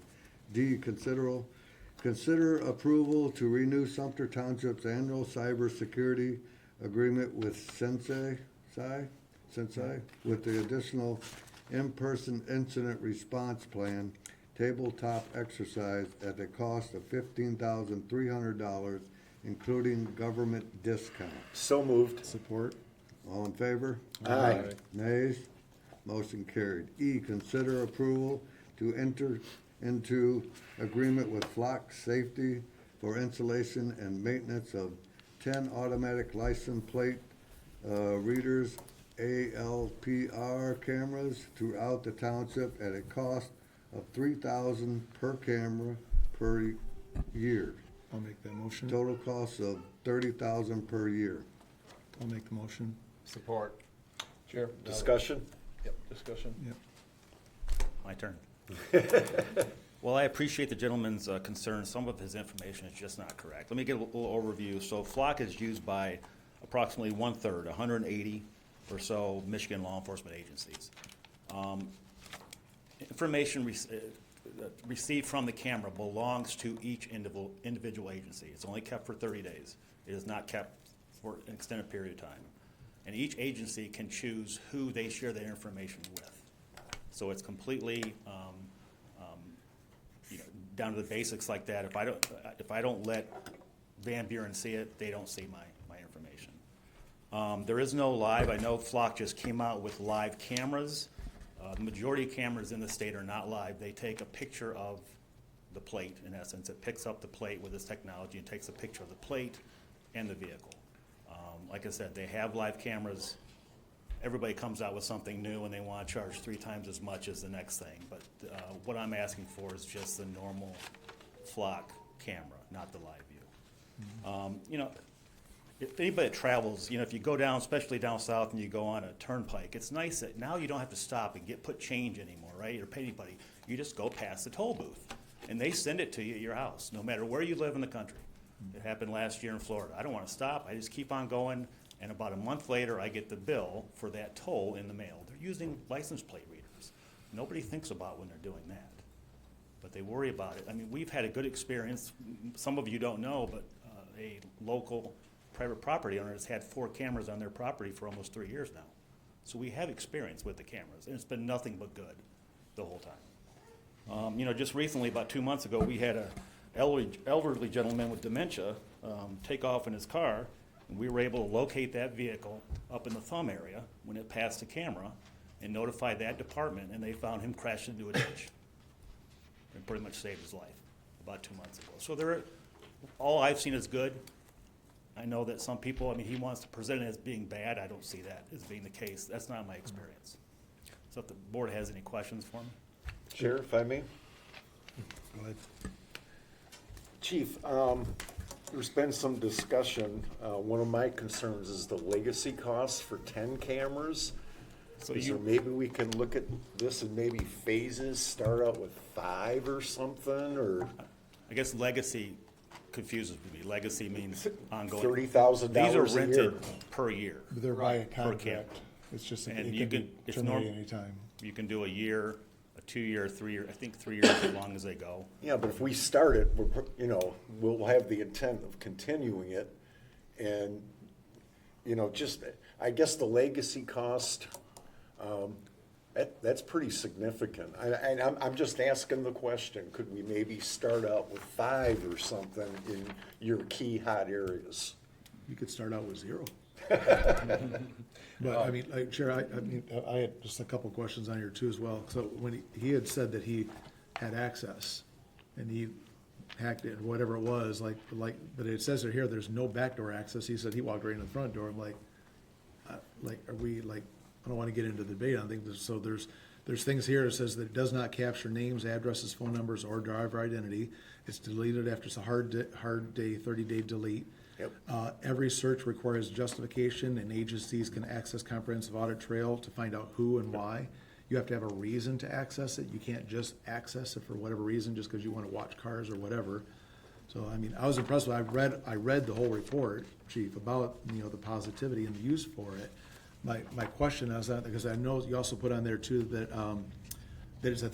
[SPEAKER 1] D, consider approval to renew Sumpter Township's annual cybersecurity agreement with Sensei, with the additional in-person incident response plan tabletop exercise at the cost of $15,300, including government discount.
[SPEAKER 3] So moved.
[SPEAKER 2] Support?
[SPEAKER 1] All in favor?
[SPEAKER 3] Aye.
[SPEAKER 1] Nays? Motion carried. E, consider approval to enter into agreement with Flock Safety for installation and maintenance of 10 automatic license plate readers, ALPR cameras throughout the township at a cost of $3,000 per camera per year.
[SPEAKER 2] I'll make that motion.
[SPEAKER 1] Total cost of $30,000 per year.
[SPEAKER 2] I'll make the motion.
[SPEAKER 17] Support.
[SPEAKER 8] Chair?
[SPEAKER 3] Discussion?
[SPEAKER 8] Yep, discussion.
[SPEAKER 2] Yep.
[SPEAKER 14] My turn. Well, I appreciate the gentleman's concern. Some of his information is just not correct. Let me give a little overview. So Flock is used by approximately 1/3, 180 or so Michigan law enforcement agencies. Information received from the camera belongs to each individual agency. It's only kept for 30 days. It is not kept for an extended period of time. And each agency can choose who they share their information with. So it's completely down to the basics like that. If I don't let Van Buren see it, they don't see my information. There is no live. I know Flock just came out with live cameras. The majority of cameras in the state are not live. They take a picture of the plate, in essence. It picks up the plate with this technology and takes a picture of the plate and the vehicle. Like I said, they have live cameras. Everybody comes out with something new and they want to charge 3 times as much as the next thing. But what I'm asking for is just the normal Flock camera, not the live view. If anybody travels, if you go down, especially down south, and you go on a turnpike, it's nice that now you don't have to stop and put change anymore, right? Or pay anybody. You just go past the toll booth, and they send it to you at your house, no matter where you live in the country. It happened last year in Florida. I don't want to stop. I just keep on going, and about a month later, I get the bill for that toll in the mail. They're using license plate readers. Nobody thinks about when they're doing that, but they worry about it. I mean, we've had a good experience. Some of you don't know, but a local private property owner has had 4 cameras on their property for almost 3 years now. So we have experience with the cameras, and it's been nothing but good the whole time. Just recently, about 2 months ago, we had an elderly gentleman with dementia take off in his car, and we were able to locate that vehicle up in the thumb area when it passed the camera and notify that department, and they found him crashed into a ditch. and pretty much saved his life about 2 months ago. So all I've seen is good. I know that some people, I mean, he wants to present it as being bad. I don't see that as being the case. That's not my experience. So if the board has any questions for me?
[SPEAKER 3] Chair, if I may?
[SPEAKER 1] Go ahead.
[SPEAKER 3] Chief, there's been some discussion. One of my concerns is the legacy costs for 10 cameras.
[SPEAKER 14] So
[SPEAKER 3] Is there maybe we can look at this in maybe phases, start out with 5 or something, or
[SPEAKER 14] I guess legacy confuses me. Legacy means ongoing.
[SPEAKER 3] $30,000
[SPEAKER 14] These are
[SPEAKER 3] a year?
[SPEAKER 14] rented per year.
[SPEAKER 2] They're by a
[SPEAKER 14] Per camera.
[SPEAKER 2] contract. It's just, it
[SPEAKER 14] And
[SPEAKER 2] can
[SPEAKER 14] you
[SPEAKER 2] be
[SPEAKER 14] can, it's
[SPEAKER 2] terminated
[SPEAKER 14] normal.
[SPEAKER 2] anytime.
[SPEAKER 14] You can do a year, a 2-year, 3-year, I think 3 years as long as they go.
[SPEAKER 3] Yeah, but if we start it, we'll have the intent of continuing it. And, just, I guess the legacy cost, that's pretty significant. I'm just asking the question, could we maybe start out with 5 or something in your key hot areas?
[SPEAKER 2] You could start out with 0. But I mean, like, Chair, I had just a couple questions on here too as well. So when he had said that he had access and he hacked it, whatever it was, but it says here, there's no backdoor access. He said he walked right in the front door. I'm like, are we like, I don't want to get into the debate on things. So there's things here that says that it does not capture names, addresses, phone numbers, or driver identity. It's deleted after it's a hard day, 30-day delete.
[SPEAKER 3] Yep.
[SPEAKER 2] Every search requires justification, and agencies can access comprehensive audit trail to find out who and why. You have to have a reason to access it. You can't just access it for whatever reason, just because you want to watch cars or whatever. So, I mean, I was impressed. I read the whole report, Chief, about, the positivity and the use for it. My question is that, because I know you also put on there too that it's a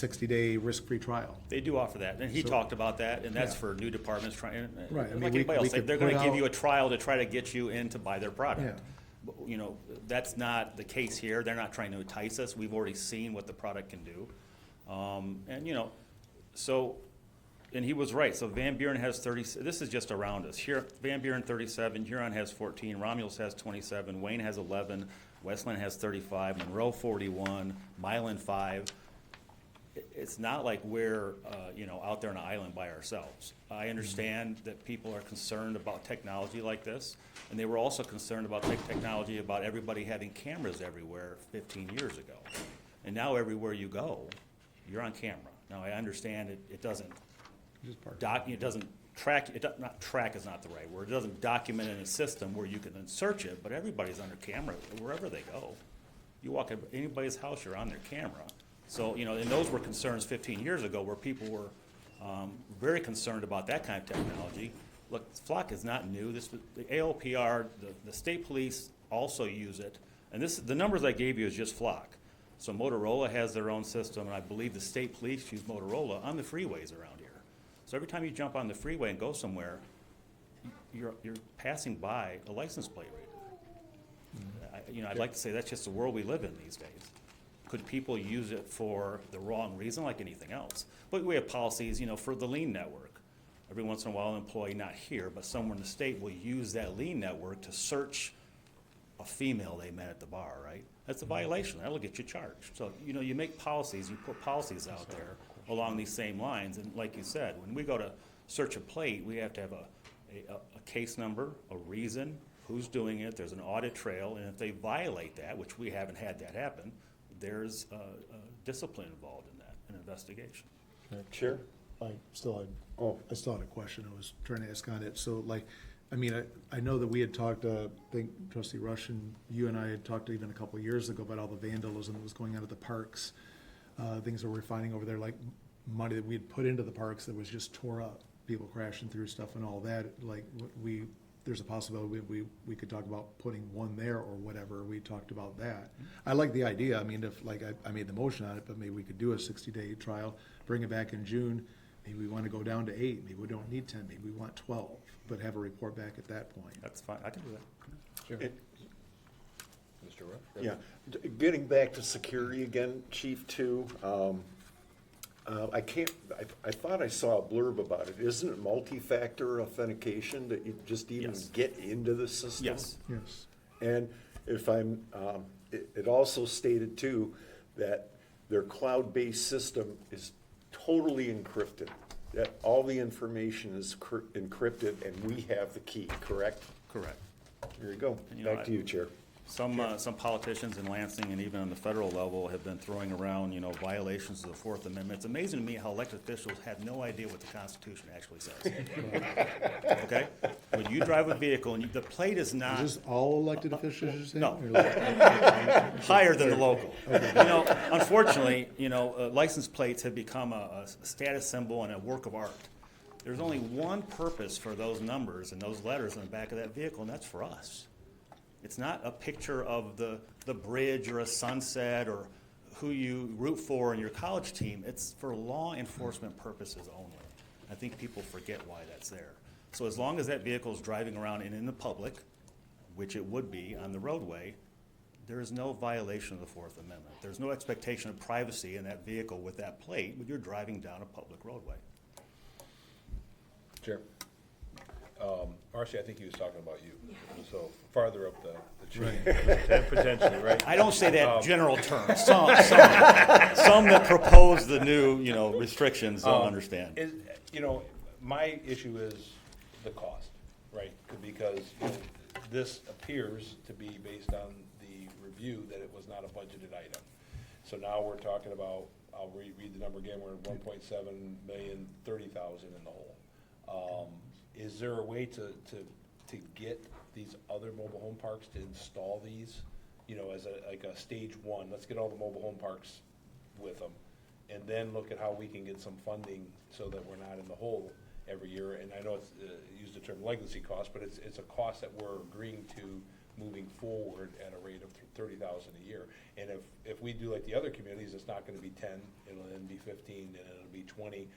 [SPEAKER 2] 60-day risk-free trial.
[SPEAKER 14] They do offer that, and he talked about that, and that's for new departments trying.
[SPEAKER 2] Right, I mean,
[SPEAKER 14] Like
[SPEAKER 2] we
[SPEAKER 14] anybody else,
[SPEAKER 2] could
[SPEAKER 14] they're going
[SPEAKER 2] put
[SPEAKER 14] to give
[SPEAKER 2] out-
[SPEAKER 14] you a trial to try to get you in to buy their product.
[SPEAKER 2] Yeah.
[SPEAKER 14] But, that's not the case here. They're not trying to entice us. We've already seen what the product can do, and he was right. So Van Buren has 30. This is just around us here. Van Buren 37, Huron has 14, Romulus has 27, Wayne has 11, Westland has 35, Monroe 41, Milan 5. It's not like we're, out there on an island by ourselves. I understand that people are concerned about technology like this, and they were also concerned about technology about everybody having cameras everywhere 15 years ago. And now everywhere you go, you're on camera. Now, I understand it doesn't track, not track is not the right word. It doesn't document in a system where you can then search it, but everybody's under camera wherever they go. You walk in anybody's house, you're on their camera. So, and those were concerns 15 years ago where people were very concerned about that kind of technology. Look, Flock is not new. The ALPR, the state police also use it. And the numbers I gave you is just Flock. So Motorola has their own system, and I believe the state police use Motorola on the freeways around here. So every time you jump on the freeway and go somewhere, you're passing by a license plate reader. I'd like to say that's just the world we live in these days. Could people use it for the wrong reason, like anything else? But we have policies, for the lien network. Every once in a while, an employee, not here, but somewhere in the state, will use that lien network to search a female they met at the bar, right? That's a violation. That'll get you charged. So, you make policies, you put policies out there along these same lines. And like you said, when we go to search a plate, we have to have a case number, a reason, who's doing it, there's an audit trail, and if they violate that, which we haven't had that happen, there's discipline involved in that, an investigation.
[SPEAKER 3] Chair?
[SPEAKER 2] I still had a question I was trying to ask on it. So, I know that we had talked, I think Trustee Rush and you and I had talked even a couple of years ago about all the vandalism that was going on at the parks, things that we're finding over there, like money that we had put into the parks that was just tore up, people crashing through stuff and all that. Like, there's a possibility we could talk about putting one there or whatever. We talked about that. I like the idea. I mean, if I made the motion on it, but maybe we could do a 60-day trial, bring it back in June. Maybe we want to go down to 8. Maybe we don't need 10. Maybe we want 12, but have a report back at that point.
[SPEAKER 14] That's fine. I can do that.
[SPEAKER 2] Sure.
[SPEAKER 8] Mr. Ruff?
[SPEAKER 3] Yeah, getting back to security again, Chief, too. I thought I saw a blurb about it. Isn't it multi-factor authentication that you just even get into the system?
[SPEAKER 14] Yes.
[SPEAKER 2] Yes.
[SPEAKER 3] And if it also stated too that their cloud-based system is totally encrypted. That all the information is encrypted and we have the key, correct?
[SPEAKER 14] Correct.
[SPEAKER 3] Here you go.
[SPEAKER 14] And, you know,
[SPEAKER 3] Back to you, Chair.
[SPEAKER 14] Some politicians in Lansing and even on the federal level have been throwing around, you know, violations of the Fourth Amendment. It's amazing to me how elected officials have no idea what the Constitution actually says. Okay? When you drive a vehicle and the plate is not.
[SPEAKER 2] Is this all elected officials you're saying?
[SPEAKER 14] No.
[SPEAKER 2] Or like-
[SPEAKER 14] Higher than the local. You know, unfortunately, you know, license plates have become a status symbol and a work of art. There's only one purpose for those numbers and those letters on the back of that vehicle, and that's for us. It's not a picture of the bridge or a sunset or who you root for in your college team. It's for law enforcement purposes only. I think people forget why that's there. So as long as that vehicle is driving around and in the public, which it would be on the roadway, there is no violation of the Fourth Amendment. There's no expectation of privacy in that vehicle with that plate when you're driving down a public roadway.
[SPEAKER 8] Chair. Marcy, I think he was talking about you. So farther up the chain, potentially, right?
[SPEAKER 14] I don't say that in general terms. Some that propose the new, you know, restrictions don't understand.
[SPEAKER 8] You know, my issue is the cost, right? Because you know, this appears to be based on the review that it was not a budgeted item. So now we're talking about, I'll read the number again, we're at 1.7 million, 30,000 in the hole. Is there a way to get these other mobile home parks to install these, you know, as like a stage one? Let's get all the mobile home parks with them, and then look at how we can get some funding so that we're not in the hole every year. And I know it's used the term legacy cost, but it's a cost that we're agreeing to moving forward at a rate of 30,000 a year. And if we do like the other communities, it's not going to be 10, it'll then be 15, and it'll be 20.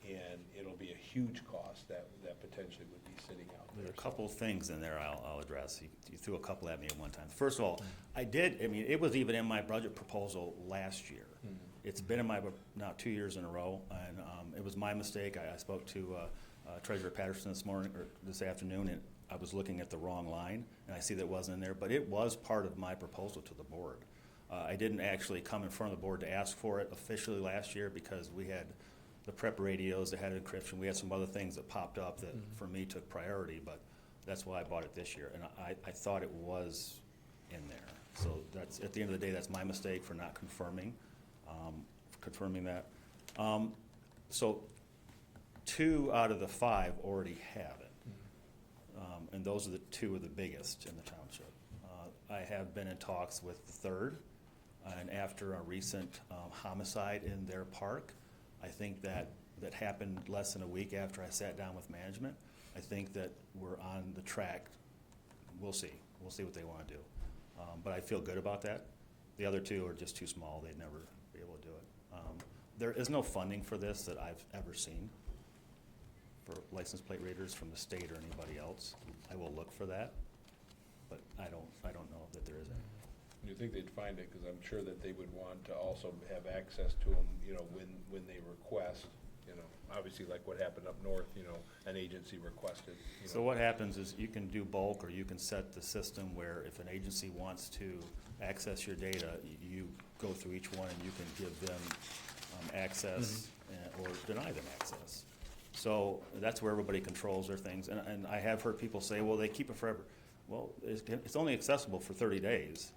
[SPEAKER 8] And it'll be a huge cost that potentially would be sitting out there.
[SPEAKER 14] There are a couple of things in there I'll address. You threw a couple at me at one time. First of all, it was even in my budget proposal last year. Mm-hmm. It's been in my, now 2 years in a row, and it was my mistake. I spoke to Treasurer Patterson this afternoon, and I was looking at the wrong line, and I see that it wasn't in there, but it was part of my proposal to the board. I didn't actually come in front of the board to ask for it officially last year because we had the prep radios that had encryption. We had some other things that popped up that for me took priority, but that's why I bought it this year. And I thought it was in there. So that's, at the end of the day, that's my mistake for not confirming that. So 2 out of the 5 already have it. And those are the 2 of the biggest in the township. I have been in talks with the third, and after a recent homicide in their park, I think that happened less than a week after I sat down with management. I think that we're on the track. We'll see. We'll see what they want to do. But I feel good about that. The other 2 are just too small. They'd never be able to do it. There is no funding for this that I've ever seen for license plate readers from the state or anybody else. I will look for that, but I don't know that there is any.
[SPEAKER 8] You think they'd find it, because I'm sure that they would want to also have access to them, you know, when they request, you know, obviously like what happened up north, you know, an agency requested. You know.
[SPEAKER 14] So what happens is you can do bulk, or you can set the system where if an agency wants to access your data, you go through each one and you can give them access or deny them access. So that's where everybody controls their things. And I have heard people say, well, they keep it forever. Well, it's only accessible for 30 days.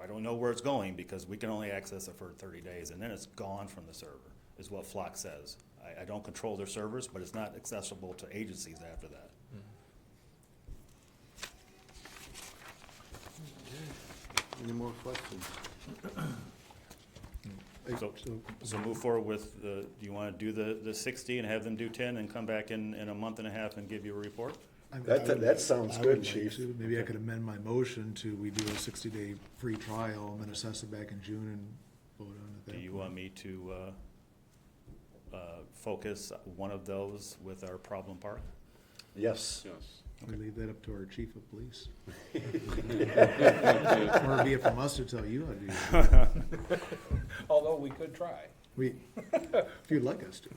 [SPEAKER 14] I don't know where it's going because we can only access it for 30 days, and then it's gone from the server, is what Flock says. I don't control their servers, but it's not accessible to agencies after that.
[SPEAKER 1] Any more questions?
[SPEAKER 14] So move forward with do you want to do the 60 and have them do 10 and come back in a month and a half and give you a report?
[SPEAKER 3] That sounds good, Chief.
[SPEAKER 2] Maybe I could amend my motion to, we do a 60-day free trial and then assess it back in June and vote on it then.
[SPEAKER 14] Do you want me to focus one of those with our problem park?
[SPEAKER 3] Yes.
[SPEAKER 2] We leave that up to our chief of police. Or be it from us to tell you how to do it.
[SPEAKER 8] Although we could try.
[SPEAKER 2] If you'd like us to.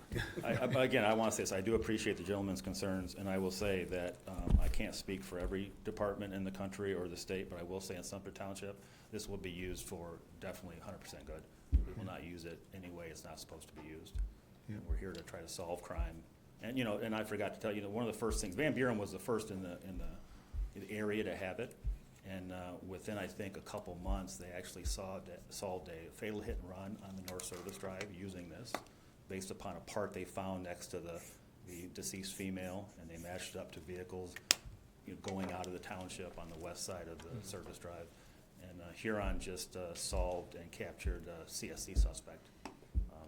[SPEAKER 14] Again, I want to say this. I do appreciate the gentleman's concerns, and I will say that I can't speak for every department in the country or the state, but I will say in Sumpter Township, this will be used for definitely 100% good. will not use it anyway it's not supposed to be used.
[SPEAKER 2] Yeah.
[SPEAKER 14] We're here to try to solve crime. And, and I forgot to tell you, one of the first things, Van Buren was the first in the area to have it. And within, I think, a couple months, they actually solved a fatal hit and run on the North Service Drive using this, based upon a part they found next to the deceased female, and they matched it up to vehicles going out of the township on the west side of the Service Drive. And Huron just solved and captured a CSC suspect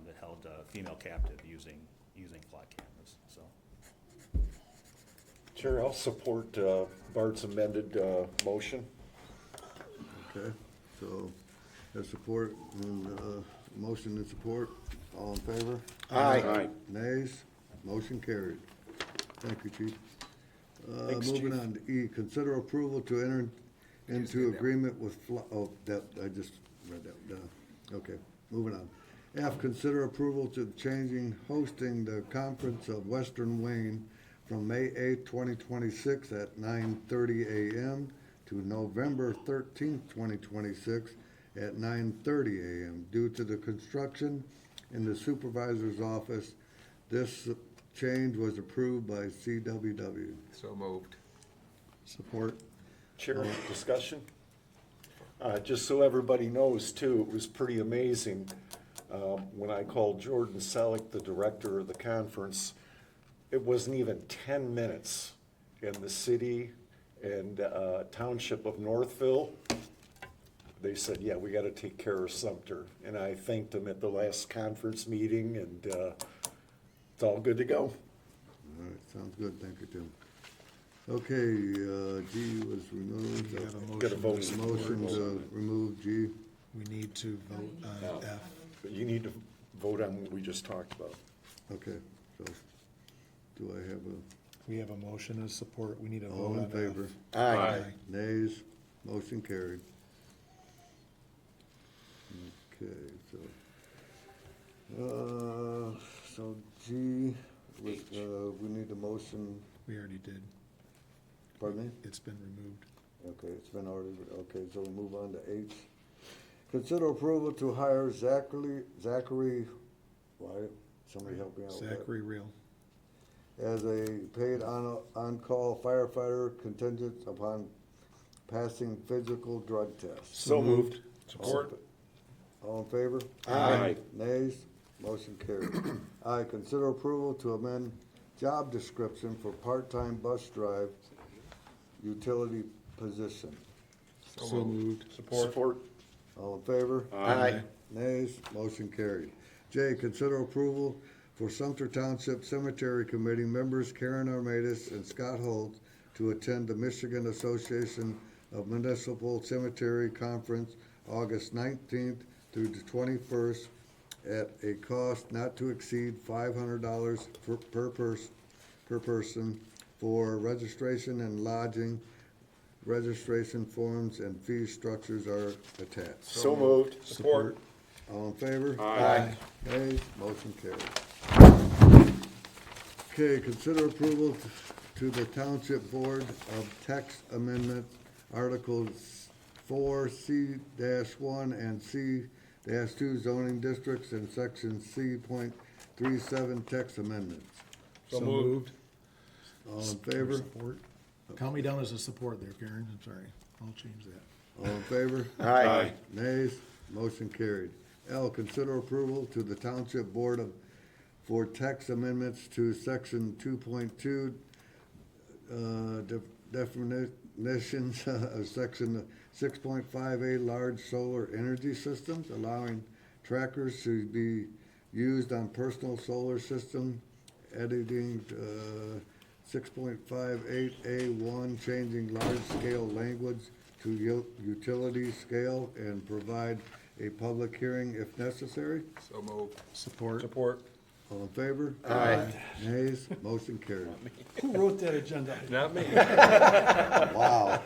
[SPEAKER 14] that held a female captive using flood cameras. So.
[SPEAKER 3] Chair, I'll support Bart's amended motion.
[SPEAKER 1] Okay, so, there's support and, motion and support, all in favor?
[SPEAKER 3] Aye.
[SPEAKER 1] Nays? Motion carried. Thank you, Chief.
[SPEAKER 3] Thanks,
[SPEAKER 1] Moving
[SPEAKER 3] Chief.
[SPEAKER 1] on to E, consider approval to enter into agreement with, I just read that, okay, moving on. F, consider approval to hosting the Conference of Western Wayne from May 8th, 2026 at 9:30 a.m. to November 13th, 2026 at 9:30 a.m. Due to the construction in the supervisor's office, this change was approved by CWW.
[SPEAKER 17] So moved.
[SPEAKER 1] Support.
[SPEAKER 3] Chair, discussion? Just so everybody knows too, it was pretty amazing. When I called Jordan Selleck, the director of the conference, it wasn't even 10 minutes in the city and township of Northville. They said, yeah, we got to take care of Sumpter. And I thanked them at the last conference meeting, and it's all good to go.
[SPEAKER 1] All right, sounds good, thank you, Tim. Okay, G was removed.
[SPEAKER 2] We have a
[SPEAKER 3] Get a vote.
[SPEAKER 1] Motion to remove G.
[SPEAKER 2] We need to vote on F.
[SPEAKER 3] But you need to vote on what we just talked about.
[SPEAKER 1] Okay, so, do I have a,
[SPEAKER 2] We have a motion and support. We need a
[SPEAKER 1] all
[SPEAKER 2] vote
[SPEAKER 1] in
[SPEAKER 2] on
[SPEAKER 1] favor?
[SPEAKER 2] F.
[SPEAKER 3] Aye.
[SPEAKER 1] Nays? Motion carried. Okay, so G, we need a motion,
[SPEAKER 2] We already did.
[SPEAKER 1] pardon me?
[SPEAKER 2] It's been removed.
[SPEAKER 1] Okay, it's been already, okay, so we move on to H. Consider approval to hire Zachary, why, somebody help me out with that.
[SPEAKER 2] Zachary Real.
[SPEAKER 1] As a paid on-call firefighter contingent upon passing physical drug tests.
[SPEAKER 3] So moved.
[SPEAKER 8] Support.
[SPEAKER 1] All in favor?
[SPEAKER 3] Aye.
[SPEAKER 1] Nays? Motion carried. I, consider approval to amend job description for part-time bus drive utility position.
[SPEAKER 2] So moved.
[SPEAKER 3] Support.
[SPEAKER 1] All in favor?
[SPEAKER 3] Aye.
[SPEAKER 1] Nays? Motion carried. J, consider approval for Sumpter Township Cemetery Committee members Karen Armadas and Scott Holt to attend the Michigan Association of Municipal Cemetery Conference August 19th through the 21st at a cost not to exceed $500 per person for registration and lodging. Registration forms and fee structures are attached.
[SPEAKER 3] So moved.
[SPEAKER 8] Support.
[SPEAKER 1] All in favor?
[SPEAKER 3] Aye.
[SPEAKER 1] Nays? Motion carried. Okay, consider approval to the Township Board of Text Amendment Articles 4, C-1 and C-2 zoning districts and Section C.37 text amendments.
[SPEAKER 8] So moved.
[SPEAKER 1] All in favor?
[SPEAKER 2] Support. Count me down as a support there, Karen. I'm sorry. I'll change that.
[SPEAKER 1] All in favor?
[SPEAKER 3] Aye.
[SPEAKER 1] Nays? Motion carried. L, consider approval to the Township Board for text amendments to Section 2.2, definitions of Section 6.5A, large solar energy systems, allowing trackers to be used on personal solar system, editing 6.58A1, changing large-scale language to utility scale, and provide a public hearing if necessary.
[SPEAKER 17] So moved.
[SPEAKER 2] Support.
[SPEAKER 8] Support.
[SPEAKER 1] All in favor?
[SPEAKER 3] Aye.
[SPEAKER 1] Nays? Motion carried.
[SPEAKER 12] Who wrote that agenda?
[SPEAKER 8] Not me.
[SPEAKER 1] Wow.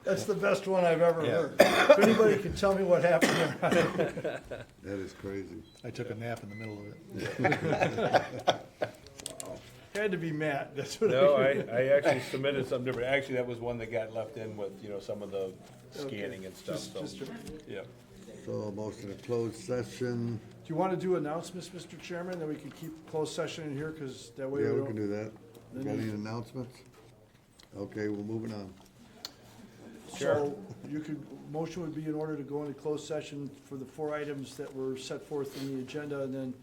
[SPEAKER 12] That's the best one I've ever heard. If anybody can tell me what happened there.
[SPEAKER 1] That is crazy.
[SPEAKER 2] I took a nap in the middle of it.
[SPEAKER 12] Had to be Matt, that's what
[SPEAKER 8] No,
[SPEAKER 12] I.
[SPEAKER 8] I actually submitted something different. Actually, that was one that got left in with, some of the scanning and stuff, so.
[SPEAKER 12] Just-
[SPEAKER 8] Yeah.
[SPEAKER 1] So motion to close session.
[SPEAKER 12] Do you want to do announcements, Mr. Chairman, that we can keep closed session in here, because that way
[SPEAKER 1] Yeah,
[SPEAKER 12] we
[SPEAKER 1] we
[SPEAKER 12] don't.
[SPEAKER 1] can do that.
[SPEAKER 12] Then
[SPEAKER 1] Got
[SPEAKER 12] you-
[SPEAKER 1] any announcements? Okay, we're moving on.
[SPEAKER 12] So you could, motion would be in order to go into closed session for the 4 items that were set forth in the agenda, and then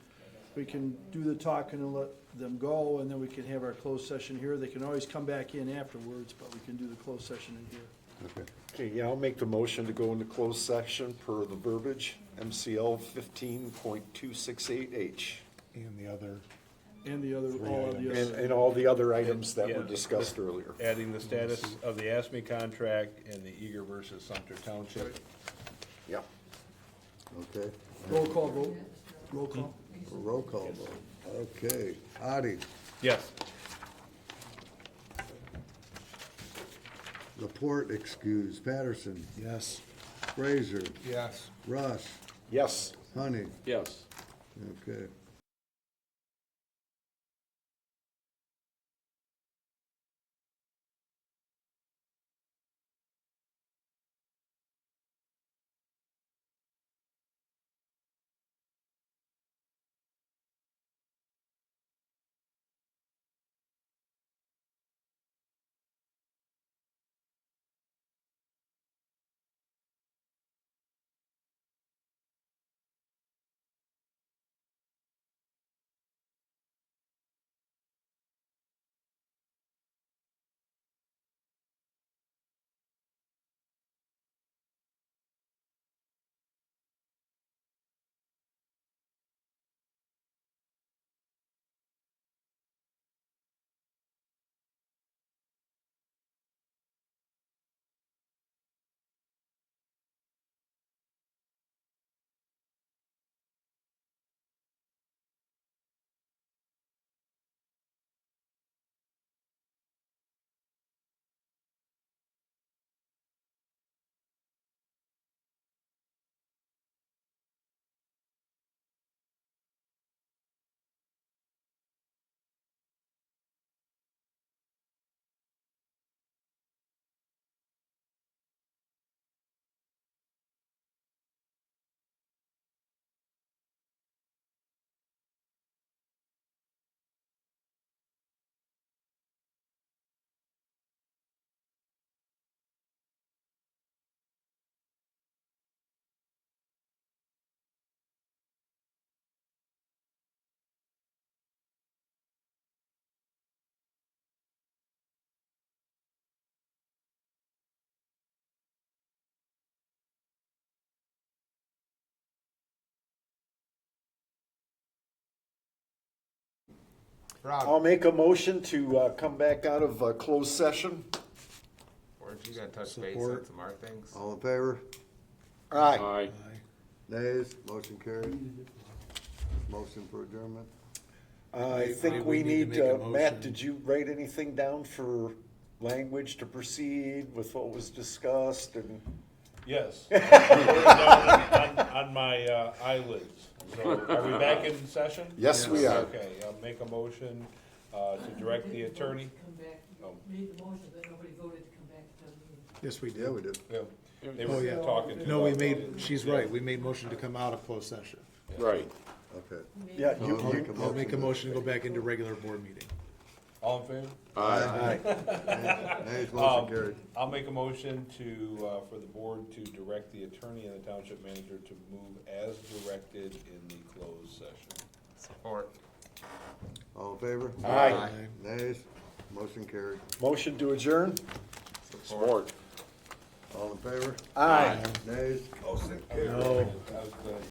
[SPEAKER 12] we can do the talk and then let them go, and then we can have our closed session here. They can always come back in afterwards, but we can do the closed session in here.
[SPEAKER 1] Okay.
[SPEAKER 3] Okay, yeah, I'll make the motion to go into closed section per the verbiage, MCL 15.268H.
[SPEAKER 8] And the other.
[SPEAKER 12] And the other, all of the
[SPEAKER 3] And,
[SPEAKER 12] other.
[SPEAKER 3] and all the other items that were
[SPEAKER 8] Yeah.
[SPEAKER 3] discussed earlier.
[SPEAKER 8] Adding the status of the ASME contract and the Eager versus Sumpter Township.
[SPEAKER 3] Yeah.
[SPEAKER 1] Okay.
[SPEAKER 12] Roll call vote. Roll call.
[SPEAKER 1] Roll call vote. Okay. Addie,
[SPEAKER 8] Yes.
[SPEAKER 1] Laporte excused. Patterson,
[SPEAKER 2] Yes.
[SPEAKER 1] Frazier,
[SPEAKER 8] Yes.
[SPEAKER 1] Russ,
[SPEAKER 3] Yes.
[SPEAKER 1] Honey.
[SPEAKER 10] Yes.
[SPEAKER 1] Okay.
[SPEAKER 3] I'll make a motion to come back out of closed session.
[SPEAKER 17] Weren't you gonna touch base
[SPEAKER 1] Support.
[SPEAKER 17] on some more things?
[SPEAKER 1] All in favor?
[SPEAKER 3] Aye.
[SPEAKER 1] Nays? Motion carried. Motion for adjournment.
[SPEAKER 3] I think
[SPEAKER 2] Maybe
[SPEAKER 3] we need,
[SPEAKER 2] to make a
[SPEAKER 3] Matt,
[SPEAKER 2] motion.
[SPEAKER 3] did you write anything down for language to proceed with what was discussed and?
[SPEAKER 8] Yes. On my eyelids. So are we back in session?
[SPEAKER 3] Yes, we are.
[SPEAKER 8] Okay, I'll make a motion to direct the attorney. Oh.
[SPEAKER 18] Made the motion, but nobody voted to come back to the meeting.
[SPEAKER 2] Yes, we did.
[SPEAKER 1] Yeah, we did.
[SPEAKER 8] Yeah. They
[SPEAKER 2] Oh,
[SPEAKER 8] were
[SPEAKER 2] yeah.
[SPEAKER 8] talking to.
[SPEAKER 2] No, we made, she's right, we made motion to come out of closed session.
[SPEAKER 3] Right.
[SPEAKER 1] Okay.
[SPEAKER 3] Yeah,
[SPEAKER 1] I'll
[SPEAKER 3] you,
[SPEAKER 1] make a
[SPEAKER 2] I'll make a
[SPEAKER 1] motion.
[SPEAKER 2] motion to go back into regular board meeting.
[SPEAKER 8] All in favor?
[SPEAKER 3] Aye.
[SPEAKER 1] Nays? Motion carried.
[SPEAKER 8] I'll make a motion to, for the board to direct the attorney and the township manager to move as directed in the closed session.
[SPEAKER 17] Support.
[SPEAKER 1] All in favor?
[SPEAKER 3] Aye.
[SPEAKER 1] Nays? Motion carried.
[SPEAKER 3] Motion to adjourn?
[SPEAKER 17] Support.
[SPEAKER 1] All in favor?
[SPEAKER 3] Aye.
[SPEAKER 1] Nays? Motion carried.
[SPEAKER 2] No.